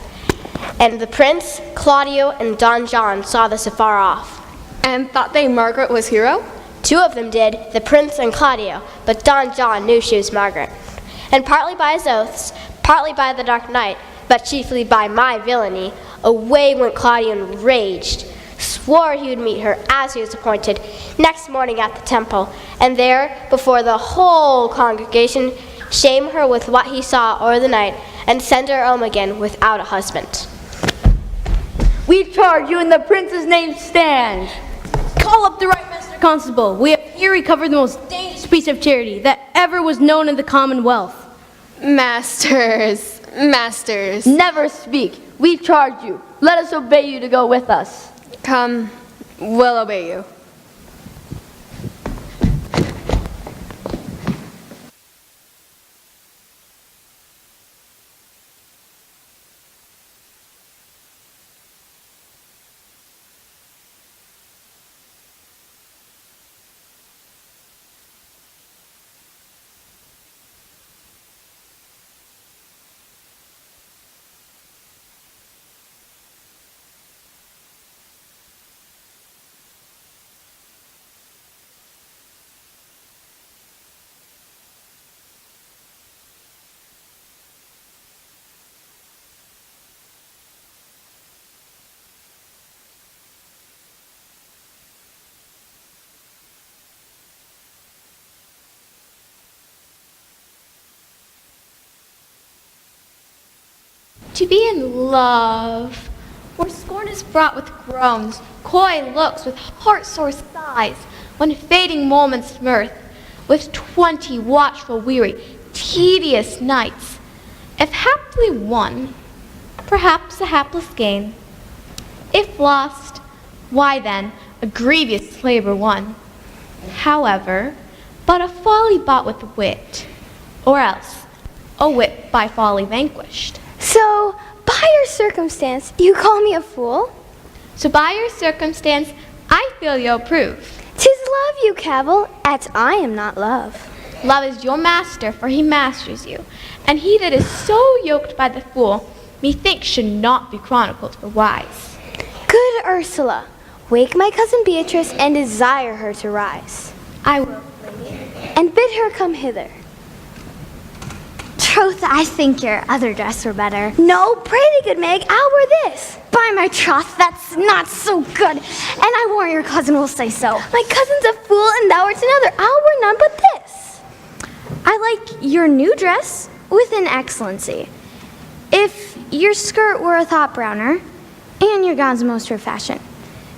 And the prince, Claudio, and Don John saw this afar off. And thought they Margaret was Hero? 2 of them did, the prince and Claudio, but Don John knew she was Margaret. And partly by his oaths, partly by the dark night, but chiefly by my villainy, away went Claudio enraged, swore he would meet her as he was appointed next morning at the temple, and there, before the whole congregation, shame her with what he saw o'er the night, and send her home again without a husband. We charge you in the prince's name stand. Call up the right master constable. We have here recovered the most dangerous piece of charity that ever was known in the Commonwealth. Masters, masters. Never speak. We charge you. Let us obey you to go with us. Come, we'll obey you. To be in love, where scorn is fraught with groans, coy looks with heart-sore sighs, when fading moments mirth, with 20 watchful, weary, tedious nights. If haply won, perhaps a hapless gain. If lost, why then a grievous labor won. However, but a folly bought with wit, or else a wit by folly vanquished. So, by your circumstance, you call me a fool? So by your circumstance, I feel you approve. 'Tis love you cavil, at I am not love. Love is your master, for he masters you. And he that is so yoked by the fool, methinks should not be chronicled for wise. Good Ursula, wake my cousin Beatrice and desire her to rise. I will, lady. And bid her come hither. troth, I think your other dress were better. No, pretty good, Meg. I'll wear this. By my troth, that's not so good. And I warrant your cousin will say so. My cousin's a fool, and thou art another. I'll wear none but this. I like your new dress with an excellency. If your skirt were a thought browner, and your gown's most her fashion.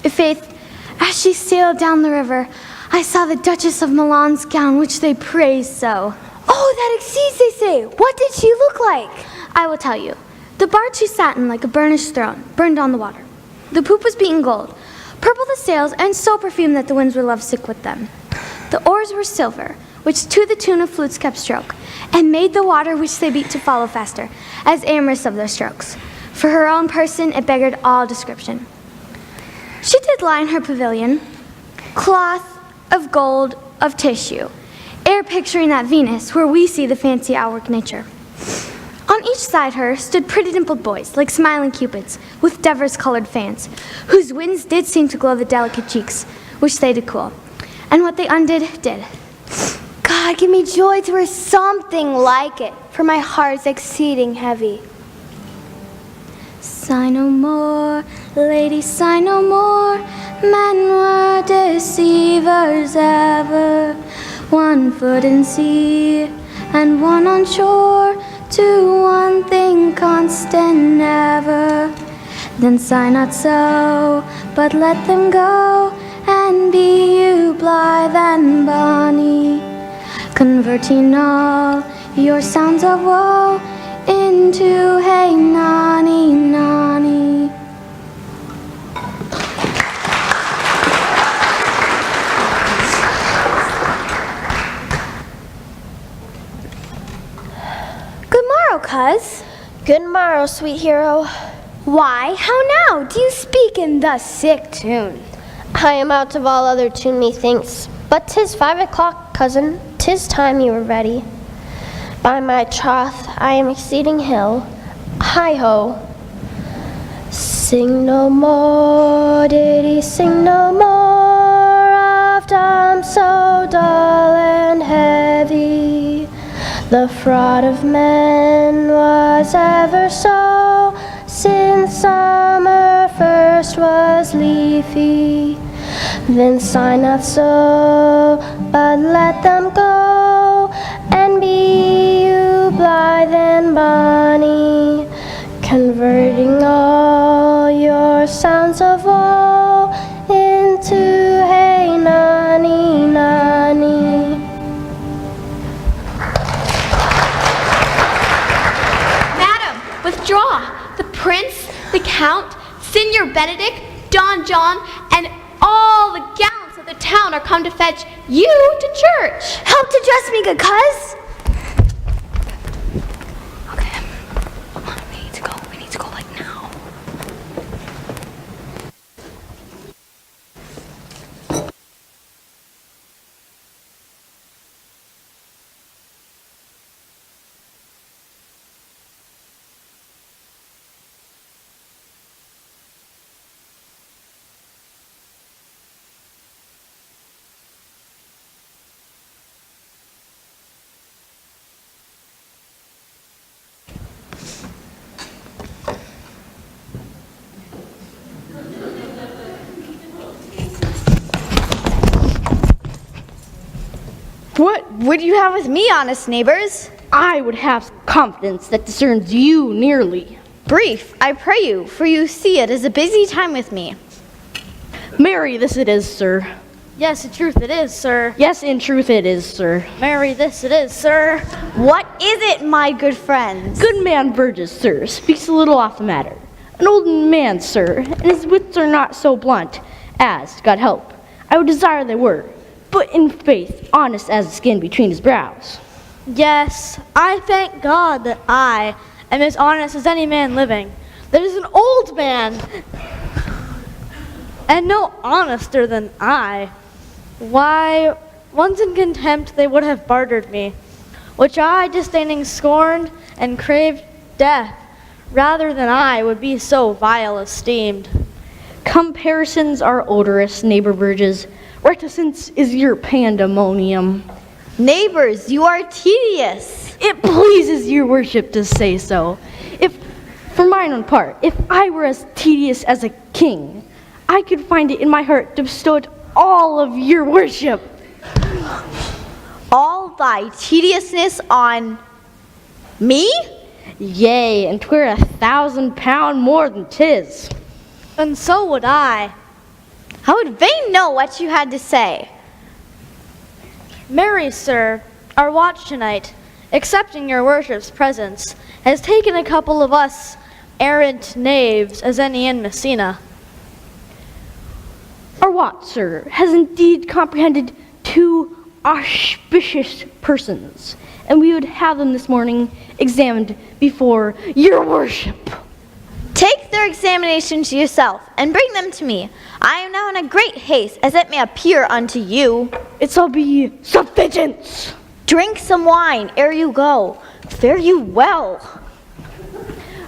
Faith, as she sailed down the river, I saw the Duchess of Milan's gown, which they praise so. Oh, that exceeds, they say. What did she look like? I will tell you. The barge she sat in like a burnished throne, burned on the water. The poop was beaten gold, purple the sails, and so perfumed that the winds were lovesick with them. The oars were silver, which to the tune of flutes kept stroke, and made the water which they beat to follow faster, as amorous of their strokes. For her own person it beggared all description. She did lie in her pavilion, cloth of gold of tissue, ere picturing that Venus where we see the fancy outwork nature. On each side her stood pretty dimpled boys, like smiling cupids, with divers-colored fans, whose winds did seem to glow the delicate cheeks, which they did cool. And what they undid, did. God, give me joy to wear something like it, for my heart's exceeding heavy. Sigh no more, lady, sigh no more. Men were deceivers ever. One foot in sea and one on shore, to one thing constant never. Then sigh not so, but let them go, and be you blithe and bonny, converting all your sounds of woe into hey nonny nonny. Good morrow, cuz. Good morrow, sweet hero. Why, how now? Do you speak in thus sick tune? I am out of all other tune, methinks. But 'tis 5 o'clock, cousin. 'Tis time you were ready. By my troth, I am exceeding ill. Hi-ho. Sing no more, diddy, sing no more of dumb so dull and heavy. The fraud of men was ever so, since summer first was leafy. Then sigh not so, but let them go, and be you blithe and bonny, converting all your sounds of woe into hey nonny nonny. Madam, withdraw. The prince, the count, Signor Benedict, Don John, and all the gallants of the town are come to fetch you to church. Help to dress me, good cuz. Okay. Come on, we need to go. We need to go like now. What would you have with me, honest neighbors? I would have confidence that discerns you nearly. Brief, I pray you, for you see it is a busy time with me. Marry, this it is, sir. Yes, in truth it is, sir. Yes, in truth it is, sir. Marry, this it is, sir. What is it, my good friends? Good man Burgess, sir, speaks a little off the matter. An old man, sir, and his wits are not so blunt as, God help, I would desire they were, but in faith, honest as the skin between his brows. Yes, I thank God that I am as honest as any man living. There is an old man, and no honester than I. Why, once in contempt they would have bartered me, which I, disdaining, scorned and craved death, rather than I would be so vile esteemed. Comparisons are odorous, neighbor Burgess. Reticence is your pandemonium. Neighbors, you are tedious. It pleases your worship to say so. For mine own part, if I were as tedious as a king, I could find it in my heart to bestow it all of your worship. All thy tediousness on me? Yea, and 'twere 1,000 pound more than 'tis. And so would I. How would they know what you had to say? Mary, sir, our watch tonight, accepting your worship's presence, has taken a couple of us errant knaves as any in Messina. Our watch, sir, has indeed comprehended 2 auspicious persons, and we would have them this morning examined before your worship. Take their examination to yourself, and bring them to me. I am now in a great haste, as it may appear unto you. It shall be sufficient. Drink some wine ere you go. Fare you well.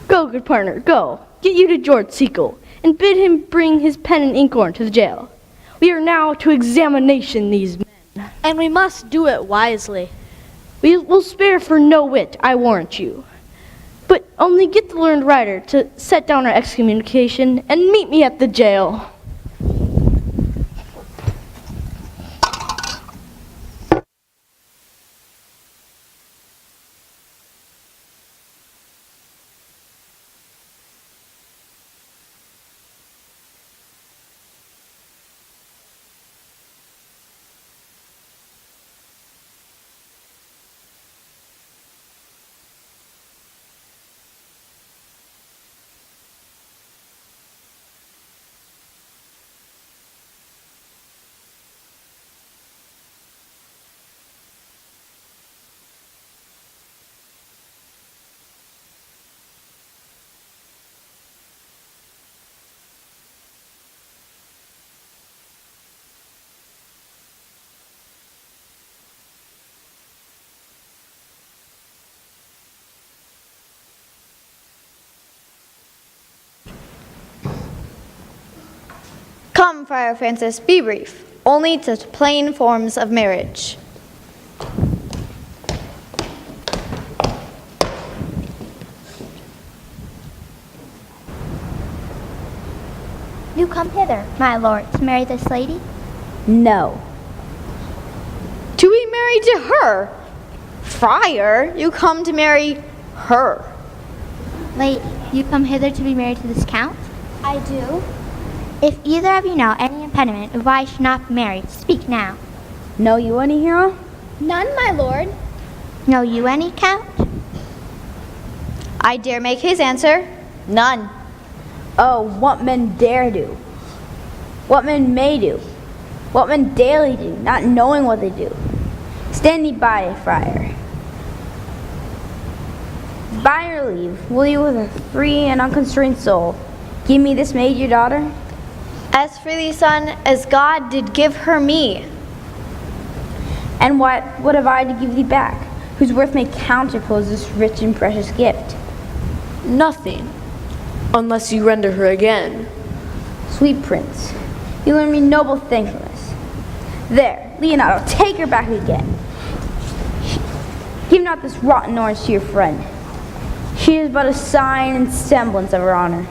Go, good partner, go. Get you to George Sequel, and bid him bring his pen and inkhorn to the jail. We are now to examination these men. And we must do it wisely. We will spare for no wit, I warrant you. But only get the learned writer to set down our excommunication and meet me at the jail. Come, Friar Francis, be brief. Only to plain forms of marriage. You come hither, my lord, to marry this lady? No. To be married to her? Friar, you come to marry her. Lady, you come hither to be married to this count? I do. If either of you know any impediment of why I should not be married, speak now. Know you any, hero? None, my lord. Know you any, count? I dare make his answer. None. Oh, what men dare do. What men may do. What men daily do, not knowing what they do. Stand thee by, friar. By your leave, will you with a free and unconstrained soul give me this maid your daughter? As freely, son, as God did give her me. And what have I to give thee back, whose worth may counterpose this rich and precious gift? Nothing, unless you render her again. Sweet prince, you learn me noble thankfulness. There, Leonardo, take her back again. Give not this rotten orange to your friend. She is but a sign and semblance of her honor.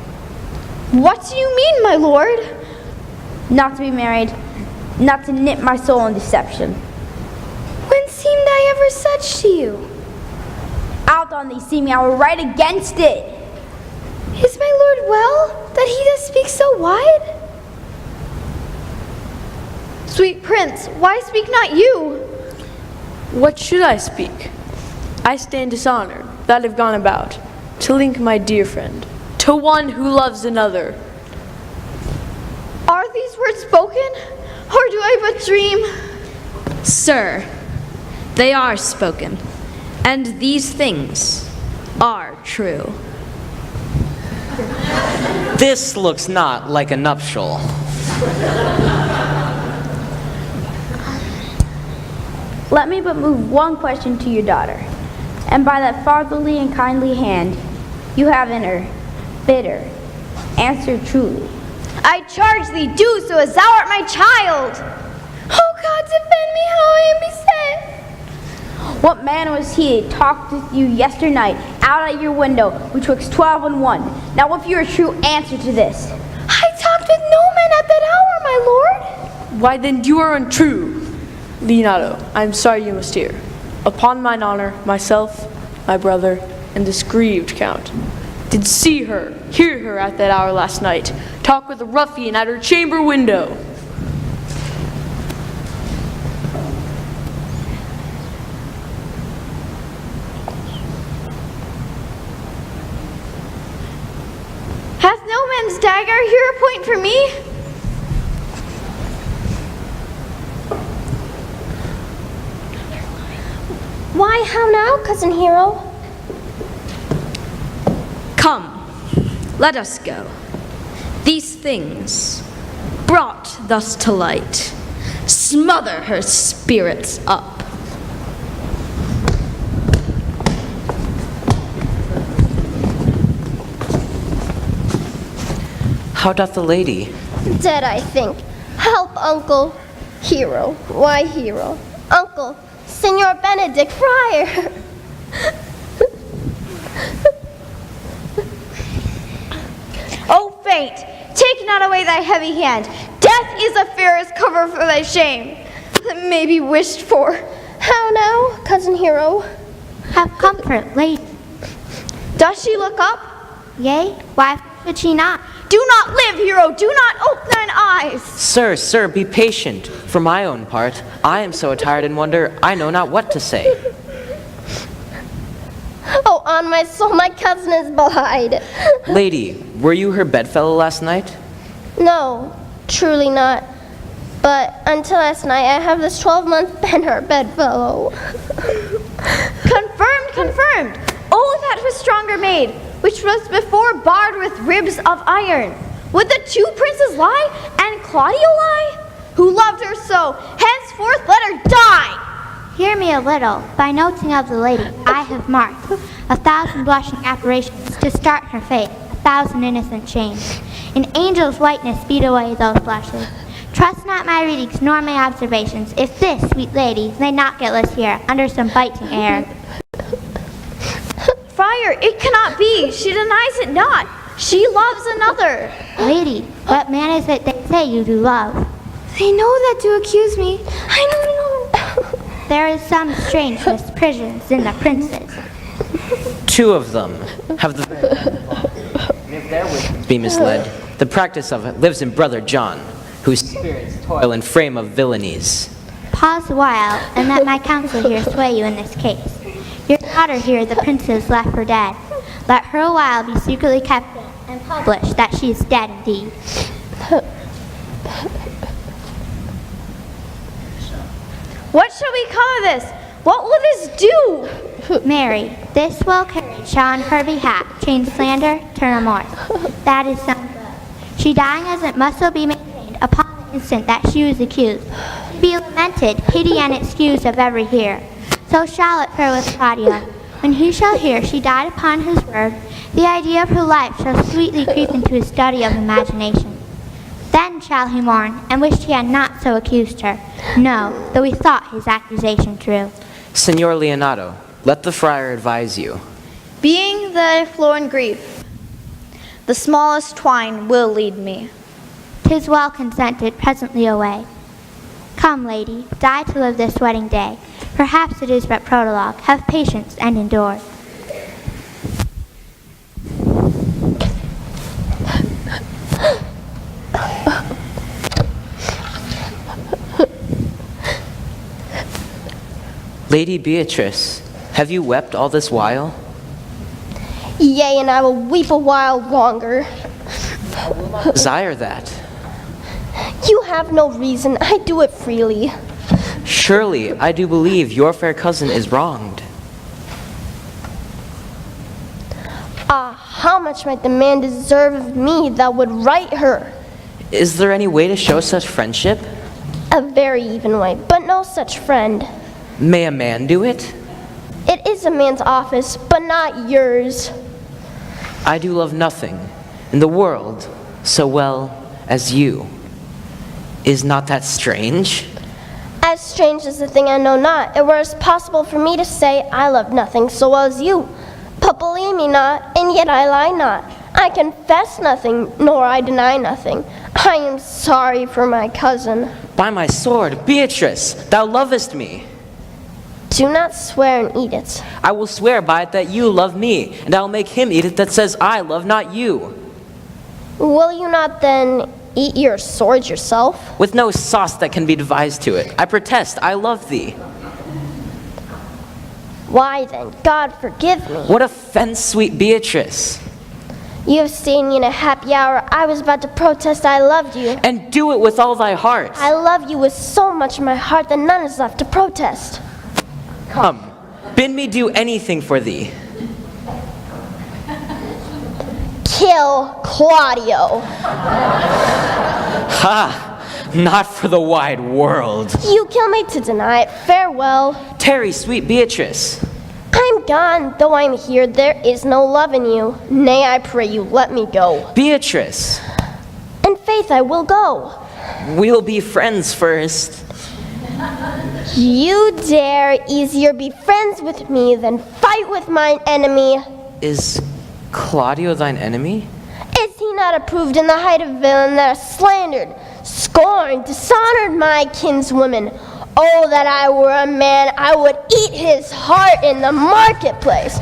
What do you mean, my lord? Not to be married, not to knit my soul in deception. When seemed I ever such to you? Out on thee, see me, I will write against it. Is my lord well, that he does speak so wide? Sweet prince, why speak not you? What should I speak? I stand dishonored, that have gone about, to link my dear friend to one who loves another. Are these words spoken, or do I but dream? Sir, they are spoken, and these things are true. This looks not like a nuptial. Let me but move one question to your daughter, and by that fatherly and kindly hand you have in her, bid her, answer truly. I charge thee, do so as thou art my child. Oh God, defend me how I am beset. What man was he that talked with you yesternight out at your window betwixt 12 and 1? Now if you're a true answer to this. I talked with no man at that hour, my lord. Why then you are untrue. Leonato, I am sorry you must hear. Upon mine honor, myself, my brother, and this grieved count did see her, hear her at that hour last night, talk with a ruffian at her chamber window. Hath no man's dagger here a point for me? Why, how now, cousin Hero? Come, let us go. These things, brought thus to light, smother her spirits up. How doth the lady? Dead, I think. Help, Uncle. Hero. Why, Hero? Uncle, Signor Benedict Friar. O fate, take not away thy heavy hand. Death is the fairest cover for thy shame that may be wished for. How now, cousin Hero? Have comfort, lady. Does she look up? Yea, why should she not? Do not live, hero. Do not open thine eyes. Sir, sir, be patient. For my own part, I am so attired in wonder, I know not what to say. Oh, on my soul, my cousin is belied. Lady, were you her bedfellow last night? No, truly not. But until last night, I have this 12-month been her bedfellow. Confirmed, confirmed. Oh, that was stronger made, which was before barred with ribs of iron. Would the two princes lie, and Claudio lie? Who loved her so, henceforth let her die. Hear me a little. By noting of the lady, I have marked 1,000 blushing apparitions to start her fate, 1,000 innocent shames. An angel's whiteness beat away those blushes. Trust not my readings nor my observations, if this sweet lady may not guiltless here under some biting air. Friar, it cannot be. She denies it not. She loves another. Lady, what man is it they say you do love? They know that to accuse me. I know. There is some strange misprisions in the princes. Two of them have if their wishes be misled, the practice of it lives in brother John, whose spirits toil in frame of villainies. Pause a while, and let my counsel here sway you in this case. Your daughter here the princess left for dead. Let her a while be secretly kept and published that she is dead indeed. What shall become of this? What will this do? Mary, this well carried shall on her behalf change slander to remorse. That is some good. She dying as it must so be maintained upon the instant that she was accused. Be lamented, pity and excuse of every hearer. So shall it fare with Claudio. When he shall hear she died upon his word, the idea of her life shall sweetly creep into his study of imagination. Then shall he mourn, and wish he had not so accused her. No, though he thought his accusation true. Signor Leonato, let the friar advise you. Being that I flow in grief, the smallest twine will lead me. 'Tis well consented, presently away. Come, lady, die to live this wedding day. Perhaps it is but prologue. Have patience and endure. Lady Beatrice, have you wept all this while? Yea, and I will weep a while longer. Desire that. You have no reason. I do it freely. Surely, I do believe your fair cousin is wronged. Ah, how much might the man deserve of me that would right her? Is there any way to show such friendship? A very even way, but no such friend. May a man do it? It is a man's office, but not yours. I do love nothing in the world so well as you. Is not that strange? As strange as the thing I know not, it were as possible for me to say I love nothing so well as you. But believe me not, and yet I lie not. I confess nothing, nor I deny nothing. I am sorry for my cousin. By my sword, Beatrice, thou lovest me. Do not swear and eat it. I will swear by it that you love me, and I will make him eat it that says I love not you. Will you not then eat your sword yourself? With no sauce that can be devised to it, I protest I love thee. Why then, God forgive me. What offense, sweet Beatrice. You have seen me in a happy hour. I was about to protest I loved you. And do it with all thy heart. I love you with so much in my heart that none is left to protest. Come, bid me do anything for thee. Kill Claudio. Ha! Not for the wide world. You kill me to deny it. Farewell. Tarry, sweet Beatrice. I'm gone. Though I'm here, there is no love in you. Nay, I pray you, let me go. Beatrice. In faith, I will go. We'll be friends first. You dare easier be friends with me than fight with mine enemy. Is Claudio thine enemy? Is he not approved in the height of villain that has slandered, scorned, dishonored my kinswoman? Oh, that I were a man, I would eat his heart in the marketplace.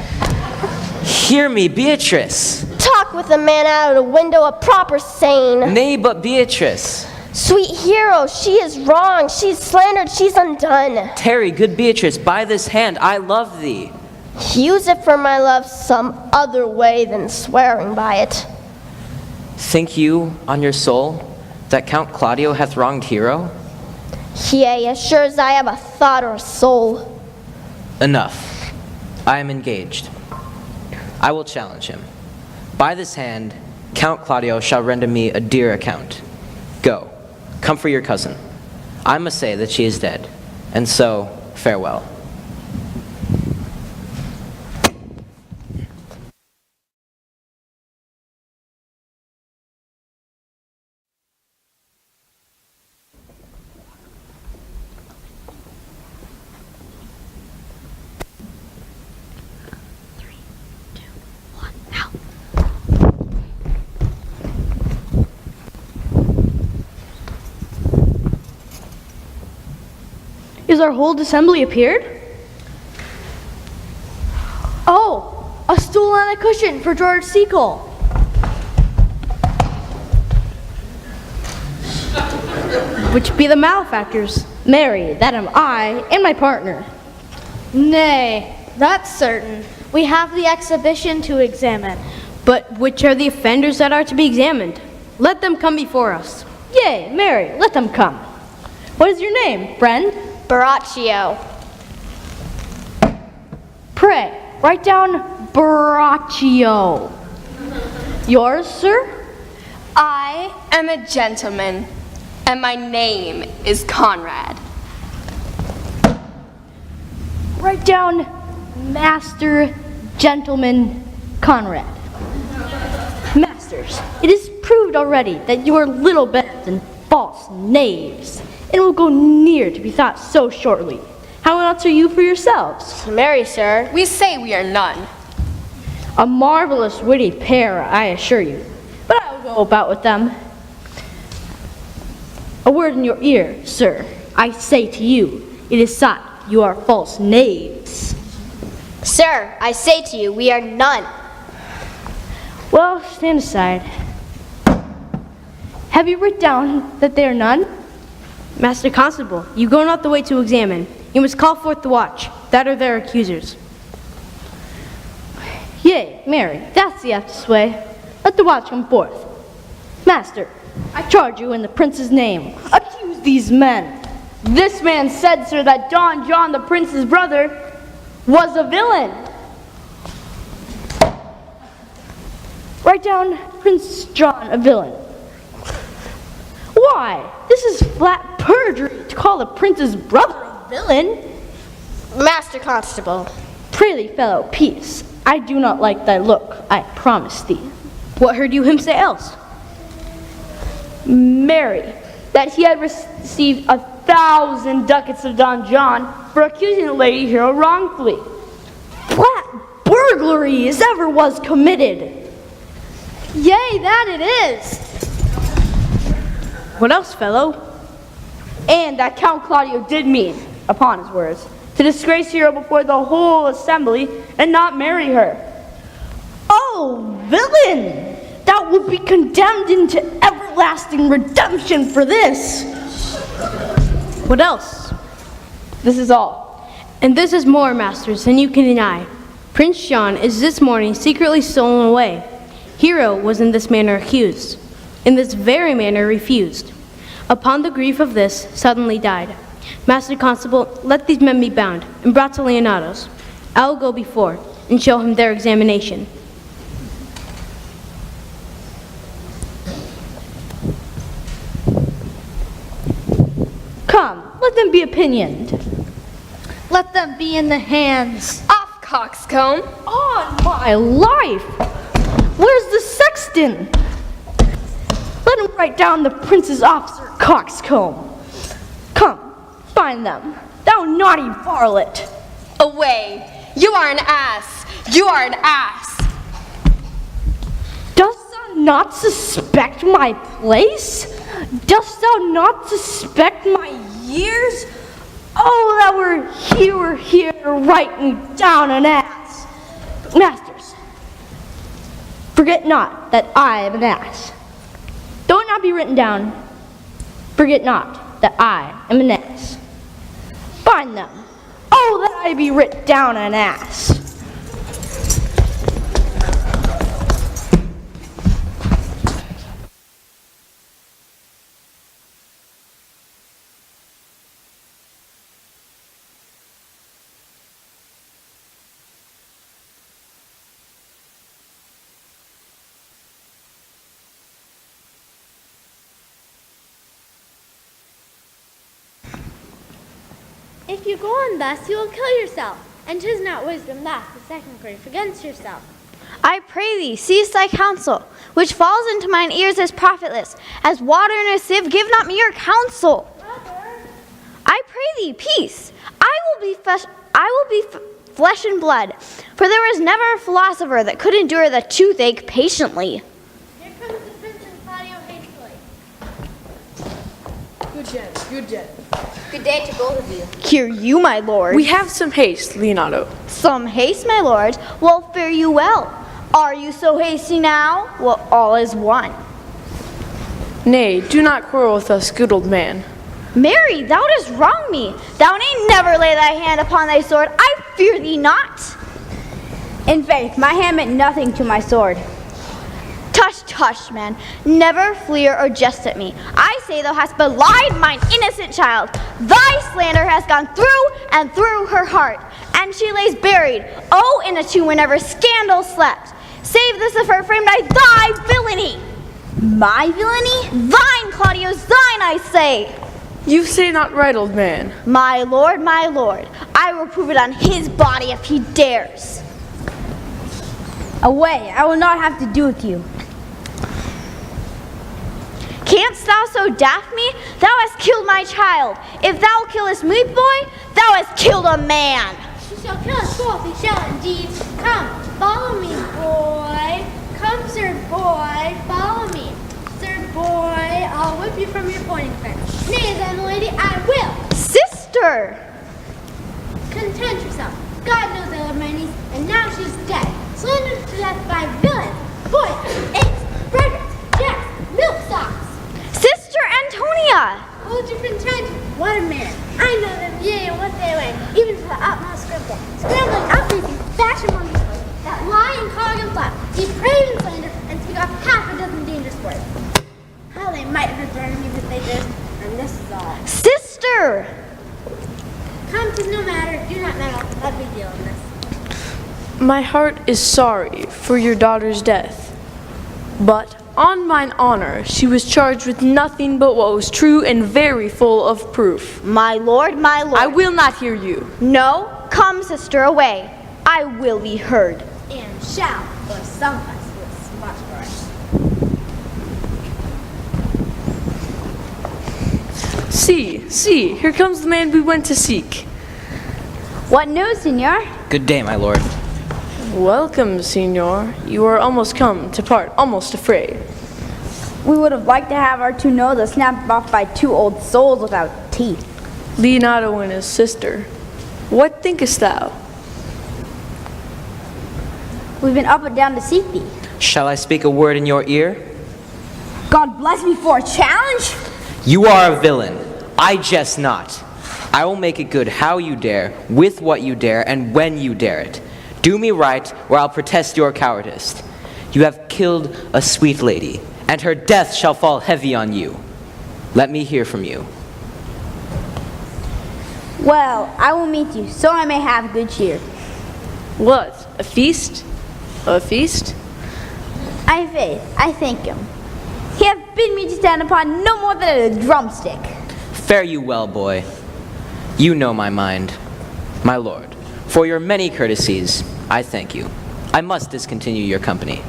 Hear me, Beatrice. Talk with a man out of the window, a proper saying. Nay, but Beatrice. Sweet hero, she is wrong, she's slandered, she's undone. Tarry, good Beatrice, by this hand I love thee. Use it for my love some other way than swearing by it. Think you, on your soul, that Count Claudio hath wronged Hero? Yea, as sure as I have a thought or a soul. Enough. I am engaged. I will challenge him. By this hand, Count Claudio shall render me a dear account. Go, come for your cousin. I must say that she is dead, and so farewell. Is our whole assembly appeared? Oh, a stool and a cushion for George Seacole. Which be the malefactors? Mary, that am I, and my partner. Nay, that's certain. We have the exhibition to examine. But which are the offenders that are to be examined? Let them come before us. Yea, Mary, let them come. What is your name, friend? Baraccio. Pray, write down Baraccio. Yours, sir? I am a gentleman, and my name is Conrad. Write down Master Gentleman Conrad. Masters, it is proved already that you are little better than false knaves, and will go near to be thought so shortly. How else are you for yourselves? Marry, sir. We say we are none. A marvelous witty pair, I assure you. But I will go about with them. A word in your ear, sir. I say to you, it is thought you are false knaves. Sir, I say to you, we are none. Well, stand aside. Have you written down that they are none? Master Constable, you go not the way to examine. You must call forth the watch. That are their accusers. Yea, Mary, that's the aptest way. Let the watch come forth. Master, I charge you in the prince's name. Accuse these men. This man said, sir, that Don John, the prince's brother, was a villain. Write down Prince John a villain. Why? This is flat perjury to call the prince's brother a villain. Master Constable. Prithee, fellow, peace. I do not like thy look, I promise thee. What heard you him say else? Mary, that he had received 1,000 ducats of Don John for accusing the lady hero wrongfully. Flat burglary as ever was committed. Yea, that it is. What else, fellow? And that Count Claudio did mean, upon his words, to disgrace Hero before the whole assembly and not marry her. Oh, villain! Thou wilt be condemned into everlasting redemption for this. What else? This is all. And this is more, masters, than you can deny. Prince John is this morning secretly stolen away. Hero was in this manner accused, in this very manner refused. Upon the grief of this, suddenly died. Master Constable, let these men be bound and brought to Leonato's. I will go before and show him their examination. Come, let them be opinioned. Let them be in the hands. Off, coxcomb! On my life! Where's the sexton? Let him write down the prince's officer, coxcomb. Come, find them, thou naughty varlet. Away! You are an ass! You are an ass! Dost thou not suspect my place? Dost thou not suspect my years? Oh, that were here to write me down an ass. Masters, forget not that I am an ass. Though it not be written down, forget not that I am an ass. Find them. Oh, that I be writ down an ass. If you go on thus, you will kill yourself, and 'tis not wisdom that the second grief against yourself. I pray thee, cease thy counsel, which falls into mine ears as profitless, as water in a sieve. Give not me your counsel. I pray thee, peace. I will be flesh and blood, for there was never a philosopher that could endure the toothache patiently. Here comes the prince and Claudio hastily. Good gent, good gent. Good day to both of you. Hear you, my lord. We have some haste, Leonato. Some haste, my lord. Well, fare you well. Are you so hasty now? Well, all is one. Nay, do not quarrel with us, good old man. Mary, thou dost wrong me. Thou need never lay thy hand upon thy sword. I fear thee not. In faith, my hand meant nothing to my sword. Tush, tush, man. Never fleer or jest at me. I say thou hast belied mine innocent child. Thy slander has gone through and through her heart, and she lays buried, oh, in a tomb where never scandal slept. Save this of her frame by thy villainy. My villainy? Thine, Claudio, thine, I say. You say not right, old man. My lord, I will prove it on his body if he dares. Away, I will not have to do with you. Canst thou so daff me? Thou hast killed my child. If thou killest me, boy, thou hast killed a man. She shall kill us both, he shall indeed. Come, follow me, boy. Come, sir boy, follow me. Sir boy, I'll whip you from your pointing fence. Nay, then, lady, I will. Sister! Content yourself. God knows I love my niece, and now she's dead. Slandered to death by villains, boys, apes, braggarts, jacks, milksops. Sister Antonia! Hold your content. What a man. I know them, yea, and what they weigh, even to the utmost scribble. Scrambling, outreaching, fashionable boys that lie and call and flap, deprave and slander, and speak off half a dozen dangerous words. How they might hurt their enemies if they durst, and this is all. Sister! Come, 'tis no matter, do not meddle, let me deal in this. My heart is sorry for your daughter's death, but on mine honor, she was charged with nothing but what was true and very full of proof. My lord, I will not hear you. No, come, sister, away. I will be heard. And shall, or some of us will smart for us. See, here comes the man we went to seek. What news, senor? Good day, my lord. Welcome, Signor. You are almost come to part, almost afraid. We would have liked to have our two noses snapped off by two old souls without teeth. Leonardo and his sister. What thinkest thou? We've been up and down to seek thee. Shall I speak a word in your ear? God bless me for a challenge. You are a villain. I jest not. I will make it good how you dare, with what you dare, and when you dare it. Do me right, or I'll protest your cowardice. You have killed a sweet lady, and her death shall fall heavy on you. Let me hear from you. Well, I will meet you, so I may have good cheer. What? A feast? A feast? I faith, I thank him. He hath bid me to stand upon no more than a drumstick. Fare you well, boy. You know my mind. My lord, for your many courtesies, I thank you. I must discontinue your company.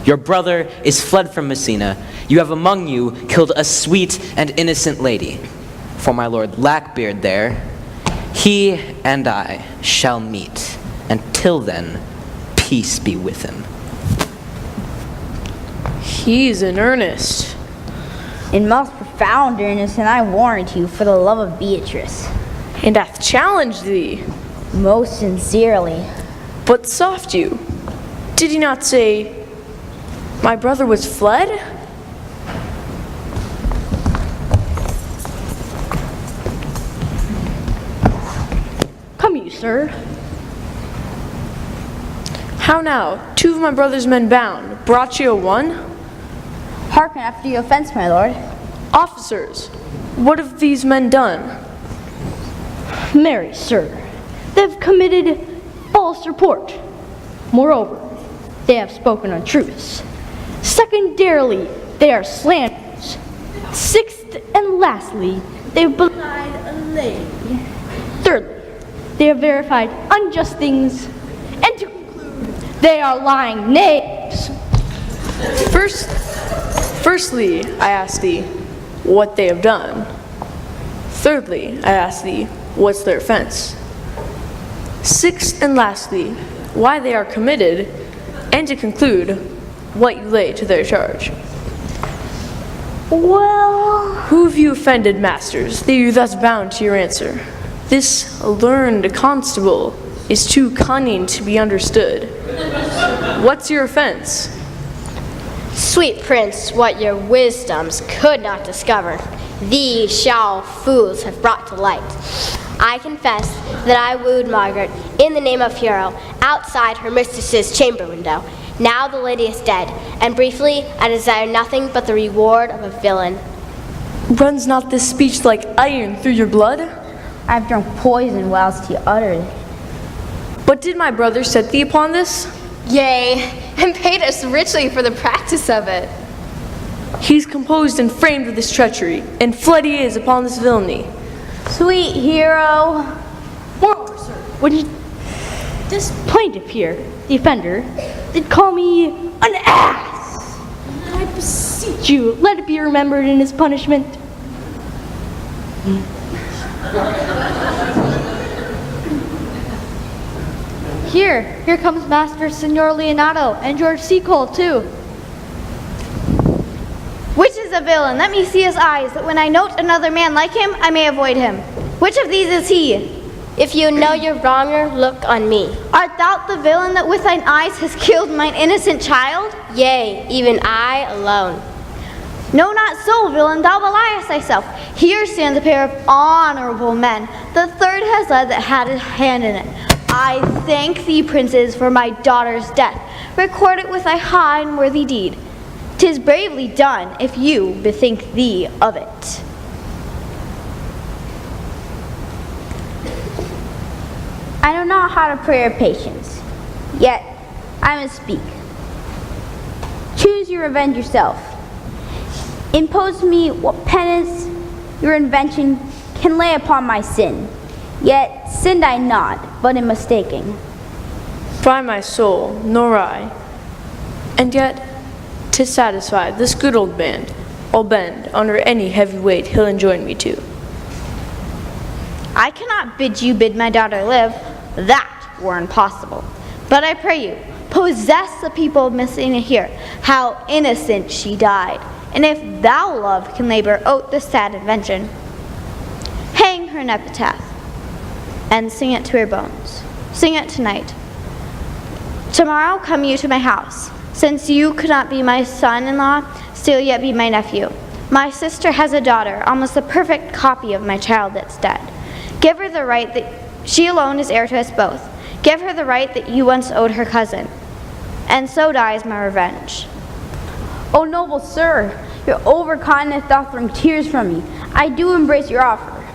Your brother is fled from Messina. You have among you killed a sweet and innocent lady. For my lord Blackbeard there, he and I shall meet. Until then, peace be with him. He's in earnest. In most profound earnest, and I warrant you, for the love of Beatrice. And hath challenged thee. Most sincerely. But soft you. Did he not say, my brother was fled? Come you, sir. How now? Two of my brother's men bound. Braccio one? Hearken after your offense, my lord. Officers, what have these men done? Marry, sir, they have committed false report. Moreover, they have spoken untruths. Secondarily, they are slanderers. Sixth and lastly, they have belied a lady. Thirdly, they have verified unjust things. And to conclude, they are lying knaves. Firstly, I ask thee, what they have done. Thirdly, I ask thee, what's their offense? Sixth and lastly, why they are committed, and to conclude, what you lay to their charge. Well... Who have you offended, masters, that you thus bound to your answer? This learned constable is too cunning to be understood. What's your offense? Sweet prince, what your wisdoms could not discover, these shall fools have brought to light. I confess that I wooed Margaret in the name of Hero outside her mistress's chamber window. Now the lady is dead, and briefly I desire nothing but the reward of a villain. Runs not this speech like iron through your blood? I've drunk poison whilst he uttered it. But did my brother set thee upon this? Yea, and paid us richly for the practice of it. He's composed and framed with this treachery, and fled he is upon this villainy. Sweet Hero. Moreover, sir, when this plaintiff here, the offender, did call me an ass. I beseech you, let it be remembered in his punishment. Here comes Master Signor Leonardo and George Seacole too. Which is a villain? Let me see his eyes, that when I note another man like him, I may avoid him. Which of these is he? If you know your wronger, look on me. Art thou the villain that with thine eyes has killed mine innocent child? Yea, even I alone. No, not so, villain, thou beliest thyself. Here stands a pair of honorable men. The third has led that had a hand in it. I thank thee, princes, for my daughter's death. Record it with thy high and worthy deed. 'Tis bravely done, if you bethink thee of it. I know not how to pray your patience, yet I must speak. Choose your revenge yourself. Impose me what penance your invention can lay upon my sin. Yet sinned I not, but in mistaking. By my soul, nor I. And yet, 'tis satisfied, this good old man, I'll bend under any heavy weight he'll enjoin me to. I cannot bid you bid my daughter live. That were impossible. But I pray you, possess the people of Messina here, how innocent she died. And if thou, love, can labor out this sad invention, hang her an epitaph, and sing it to her bones. Sing it tonight. Tomorrow come you to my house. Since you could not be my son-in-law, still yet be my nephew. My sister has a daughter, almost a perfect copy of my child that's dead. Give her the right that she alone is heir to us both. Give her the right that you once owed her cousin. And so dies my revenge. O noble sir, your overkindness doth wring tears from me. I do embrace your offer,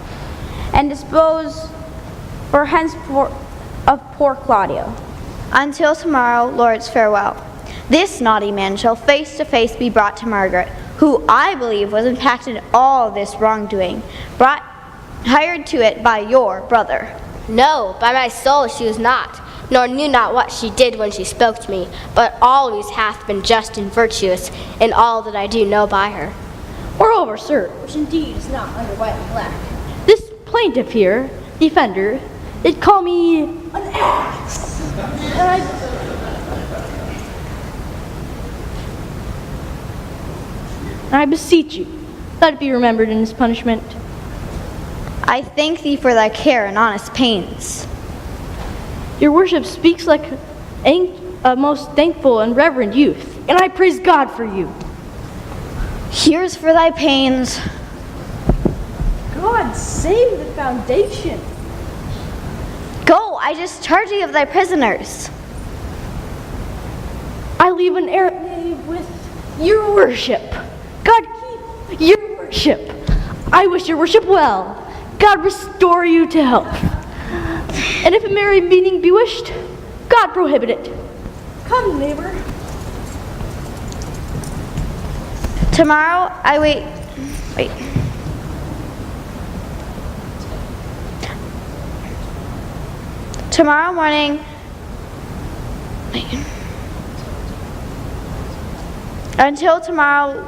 and dispose for henceforth of poor Claudio. Until tomorrow, lords, farewell. This naughty man shall face to face be brought to Margaret, who I believe was impacted in all this wrongdoing, hired to it by your brother. No, by my soul she was not, nor knew not what she did when she spoke to me, but always hath been just and virtuous in all that I do know by her. Moreover, sir, which indeed is not under white and black, this plaintiff here, defender, did call me an ass. And I beseech you, let it be remembered in his punishment. I thank thee for thy care and honest pains. Your worship speaks like a most thankful and reverend youth, and I praise God for you. Here's for thy pains. God save the foundation. Go, I discharge thee of thy prisoners. I leave an heir with your worship. God keep your worship. I wish your worship well. God restore you to health. And if a merry meeting be wished, God prohibit it. Come, neighbor. Tomorrow I wait. Tomorrow morning. Until tomorrow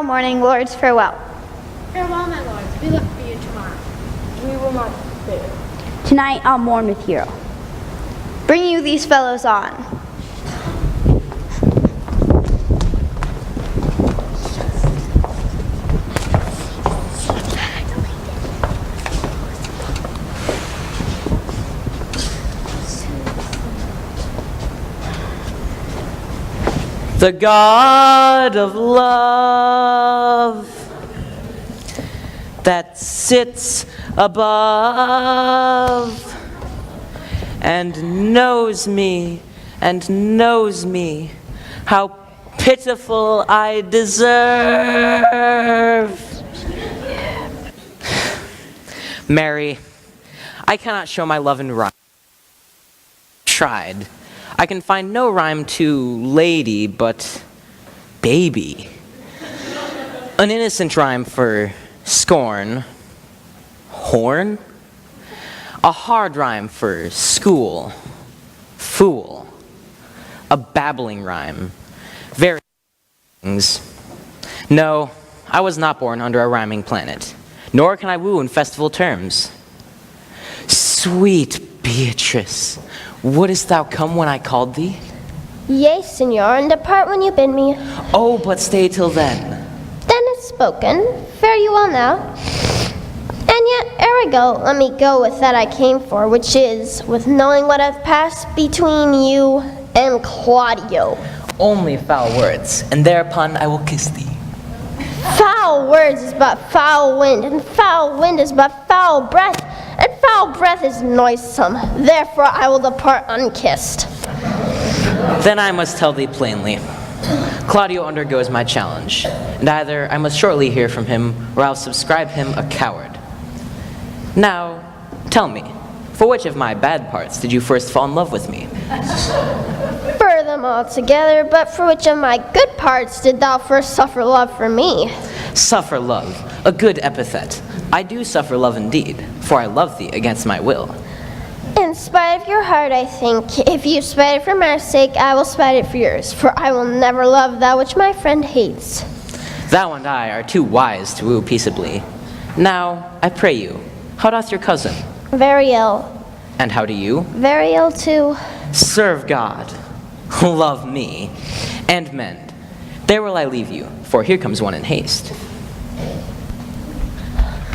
morning, lords, farewell. Farewell, my lords. We look for you tomorrow. We will not fail. Tonight I'll mourn with Hero. Bring you these fellows on. The God of love that sits above and knows me how pitiful I deserve. Mary, I cannot show my love in rhyme. Tried. I can find no rhyme to lady but baby. An innocent rhyme for scorn, horn. A hard rhyme for school, fool. A babbling rhyme, very things. No, I was not born under a rhyming planet, nor can I woo in festival terms. Sweet Beatrice, wouldst thou come when I called thee? Yea, Signor, and depart when you bid me. Oh, but stay till then. Then it's spoken. Fare you well now. And yet, ere I go, let me go with that I came for, which is, with knowing what hath passed between you and Claudio. Only foul words, and thereupon I will kiss thee. Foul words is but foul wind, and foul wind is but foul breath, and foul breath is noisome. Therefore I will depart unkissed. Then I must tell thee plainly. Claudio undergoes my challenge, and either I must shortly hear from him, or I'll subscribe him a coward. Now, tell me, for which of my bad parts did you first fall in love with me? For them all together, but for which of my good parts did thou first suffer love for me? Suffer love, a good epithet. I do suffer love indeed, for I love thee against my will. In spite of your heart, I think. If you spite it for my sake, I will spite it for yours, for I will never love that which my friend hates. Thou and I are too wise to woo peaceably. Now, I pray you, how doth your cousin? Very ill. And how do you? Very ill too. Serve God, love me, and mend. There will I leave you, for here comes one in haste.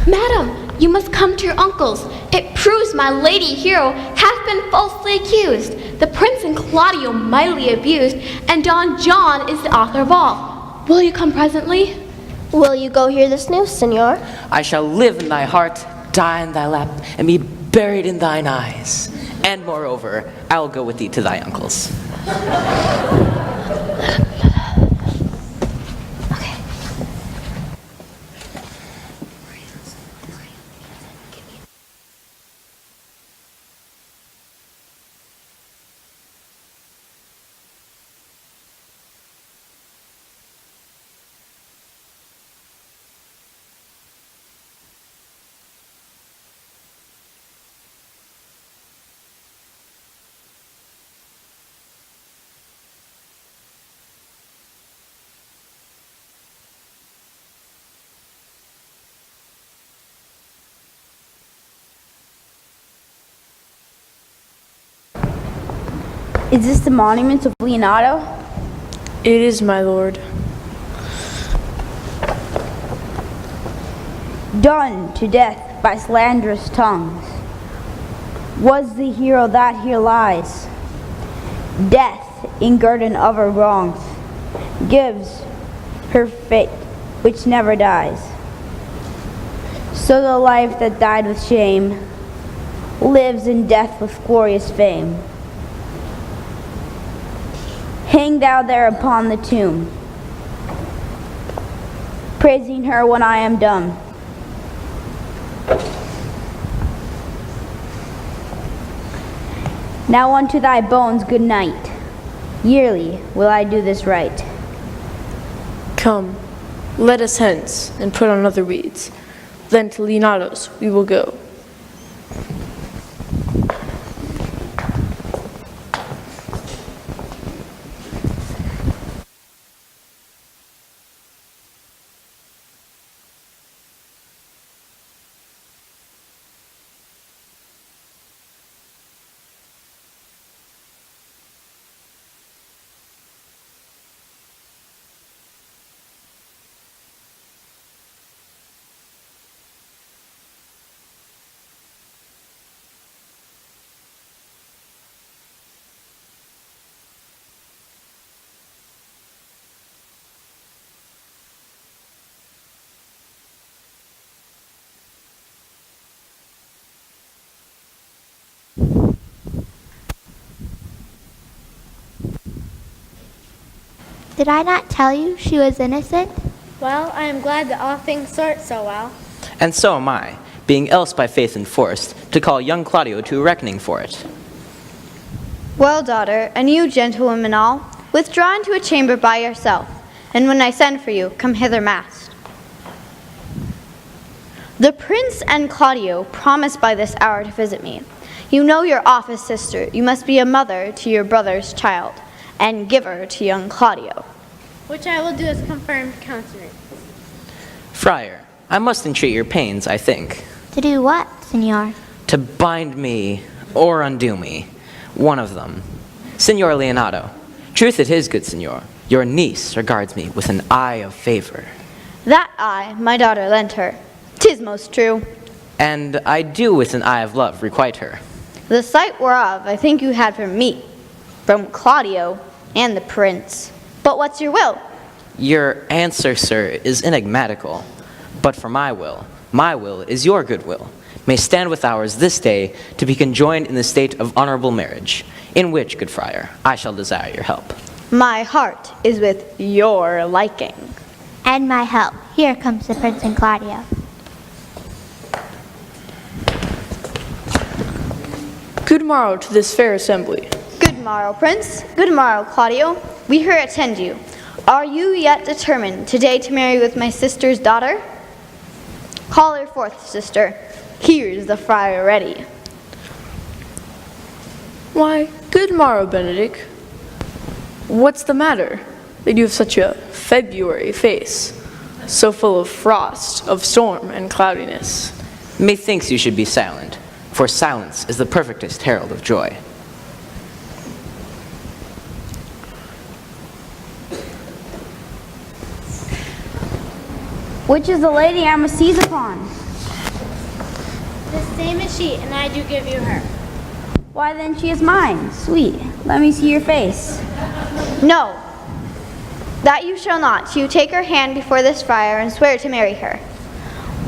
Madam, you must come to your uncle's. It proves my lady hero hath been falsely accused, the prince and Claudio mightily abused, and Don John is the author of all. Will you come presently? Will you go hear this news, senor? I shall live in thy heart, die in thy lap, and be buried in thine eyes. And moreover, I will go with thee to thy uncle's. Is this the monument of Leonardo? It is, my lord. Done to death by slanderous tongues, was the hero that here lies. Death, in guerdon of her wrongs, gives her fate which never dies. So the life that died with shame lives in death with glorious fame. Hang thou there upon the tomb, praising her when I am dumb. Now unto thy bones good night. Yearly will I do this right. Come, let us hence, and put on other weeds. Then to Leonardo's we will go. Did I not tell you she was innocent? Well, I am glad that all things sort so well. And so am I, being else by faith enforced, to call young Claudio to a reckoning for it. Well, daughter, and you, gentlewomen all, withdraw into a chamber by yourself, and when I send for you, come hither masked. The prince and Claudio promised by this hour to visit me. You know your office, sister. You must be a mother to your brother's child, and giver to young Claudio. Which I will do as confirmed countenance. Friar, I must entreat your pains, I think. To do what, senor? To bind me or undo me, one of them. Signor Leonardo, truth it is, good signor, your niece regards me with an eye of favor. That eye my daughter lent her. 'Tis most true. And I do with an eye of love requite her. The sight whereof I think you had from me, from Claudio, and the prince. But what's your will? Your answer, sir, is enigmatical. But for my will is your good will, may stand with ours this day to be conjoined in the state of honorable marriage, in which, good friar, I shall desire your help. My heart is with your liking. And my help. Here comes the prince and Claudio. Good morrow to this fair assembly. Good morrow, prince. Good morrow, Claudio. We here attend you. Are you yet determined today to marry with my sister's daughter? Call her forth, sister. Here's the friar ready. Why, good morrow, Benedict. What's the matter that you have such a February face? so full of frost, of storm and cloudiness. Methinks you should be silent, for silence is the perfectest herald of joy. Which is the lady I must seize upon? The same as she, and I do give you her. Why then she is mine. Sweet, let me see your face. No, that you shall not. You take her hand before this friar and swear to marry her.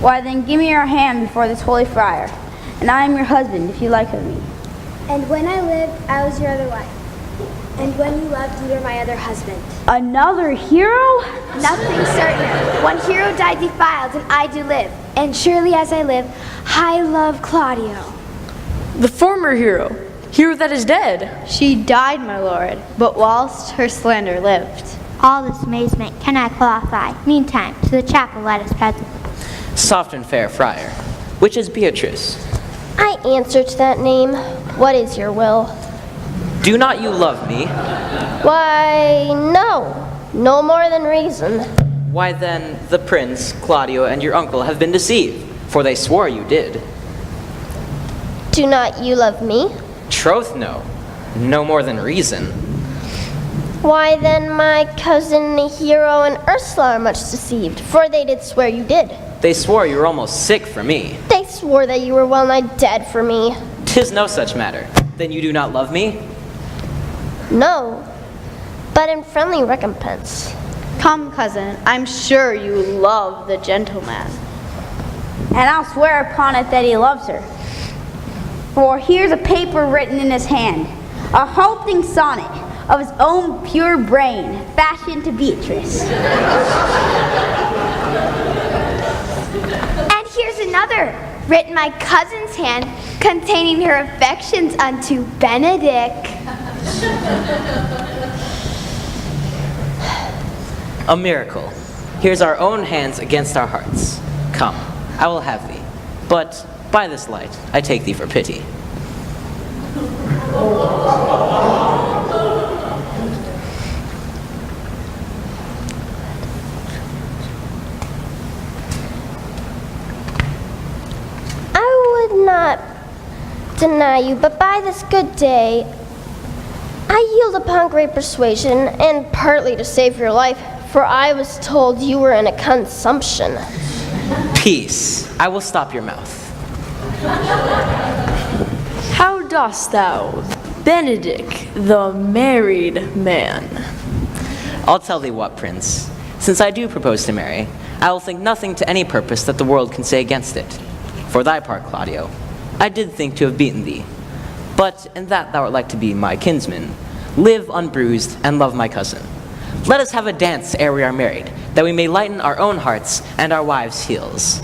Why then give me your hand before this holy friar, and I am your husband if you like of me. And when I lived, I was your other wife. And when you loved, you were my other husband. Another hero? Nothing certain. One hero died defiled, and I do live. And surely as I live, I love Claudio. The former hero that is dead. She died, my lord, but whilst her slander lived. All this amazement can I qualify. Meantime, to the chapel let us present. Soft and fair friar, which is Beatrice? I answer to that name. What is your will? Do not you love me? Why, no more than reason. Why then, the prince, Claudio, and your uncle have been deceived, for they swore you did. Do not you love me? Troth, no more than reason. Why then, my cousin Hero and Ursula are much deceived, for they did swear you did. They swore you were almost sick for me. They swore that you were well nigh dead for me. 'Tis no such matter. Then you do not love me? No, but in friendly recompense. Come, cousin, I'm sure you love the gentleman. And I'll swear upon it that he loves her. For here's a paper written in his hand, a halting sonnet of his own pure brain, fashioned to Beatrice. And here's another, written in my cousin's hand, containing her affections unto Benedict. A miracle. Here's our own hands against our hearts. Come, I will have thee. But by this light, I take thee for pity. I would not deny you, but by this good day, I yield upon great persuasion, and partly to save your life, for I was told you were in a consumption. Peace. I will stop your mouth. How dost thou, Benedict, the married man? I'll tell thee what, prince. Since I do propose to marry, I will think nothing to any purpose that the world can say against it. For thy part, Claudio, I did think to have beaten thee. But in that thou art like to be my kinsman, live unbruised and love my cousin. Let us have a dance ere we are married, that we may lighten our own hearts and our wives' heels.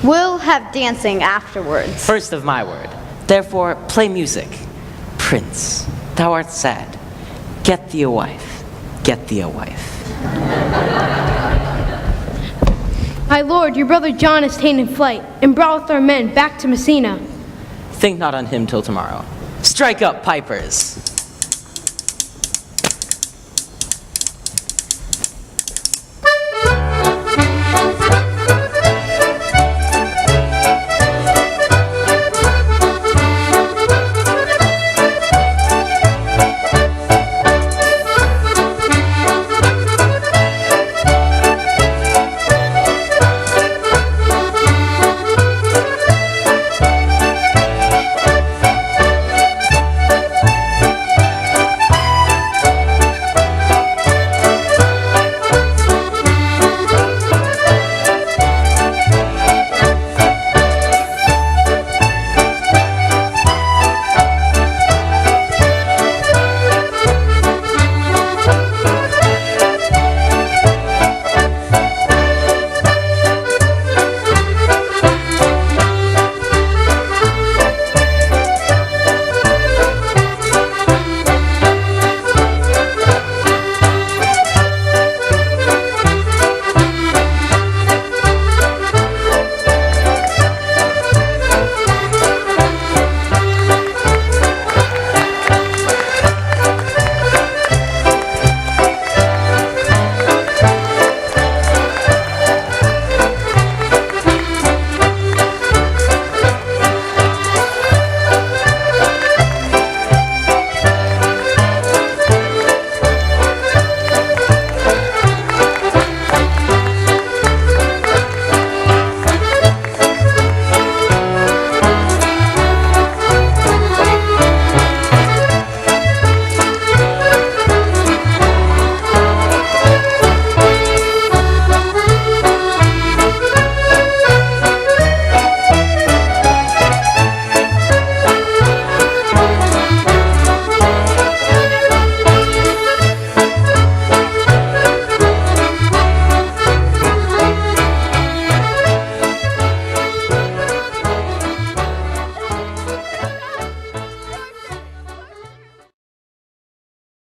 We'll have dancing afterwards. First of my word. Therefore, play music. Prince, thou art sad. Get thee a wife. Get thee a wife. My lord, your brother John is ta'en in flight, and brought with our men back to Messina. Think not on him till tomorrow. Strike up, pipers!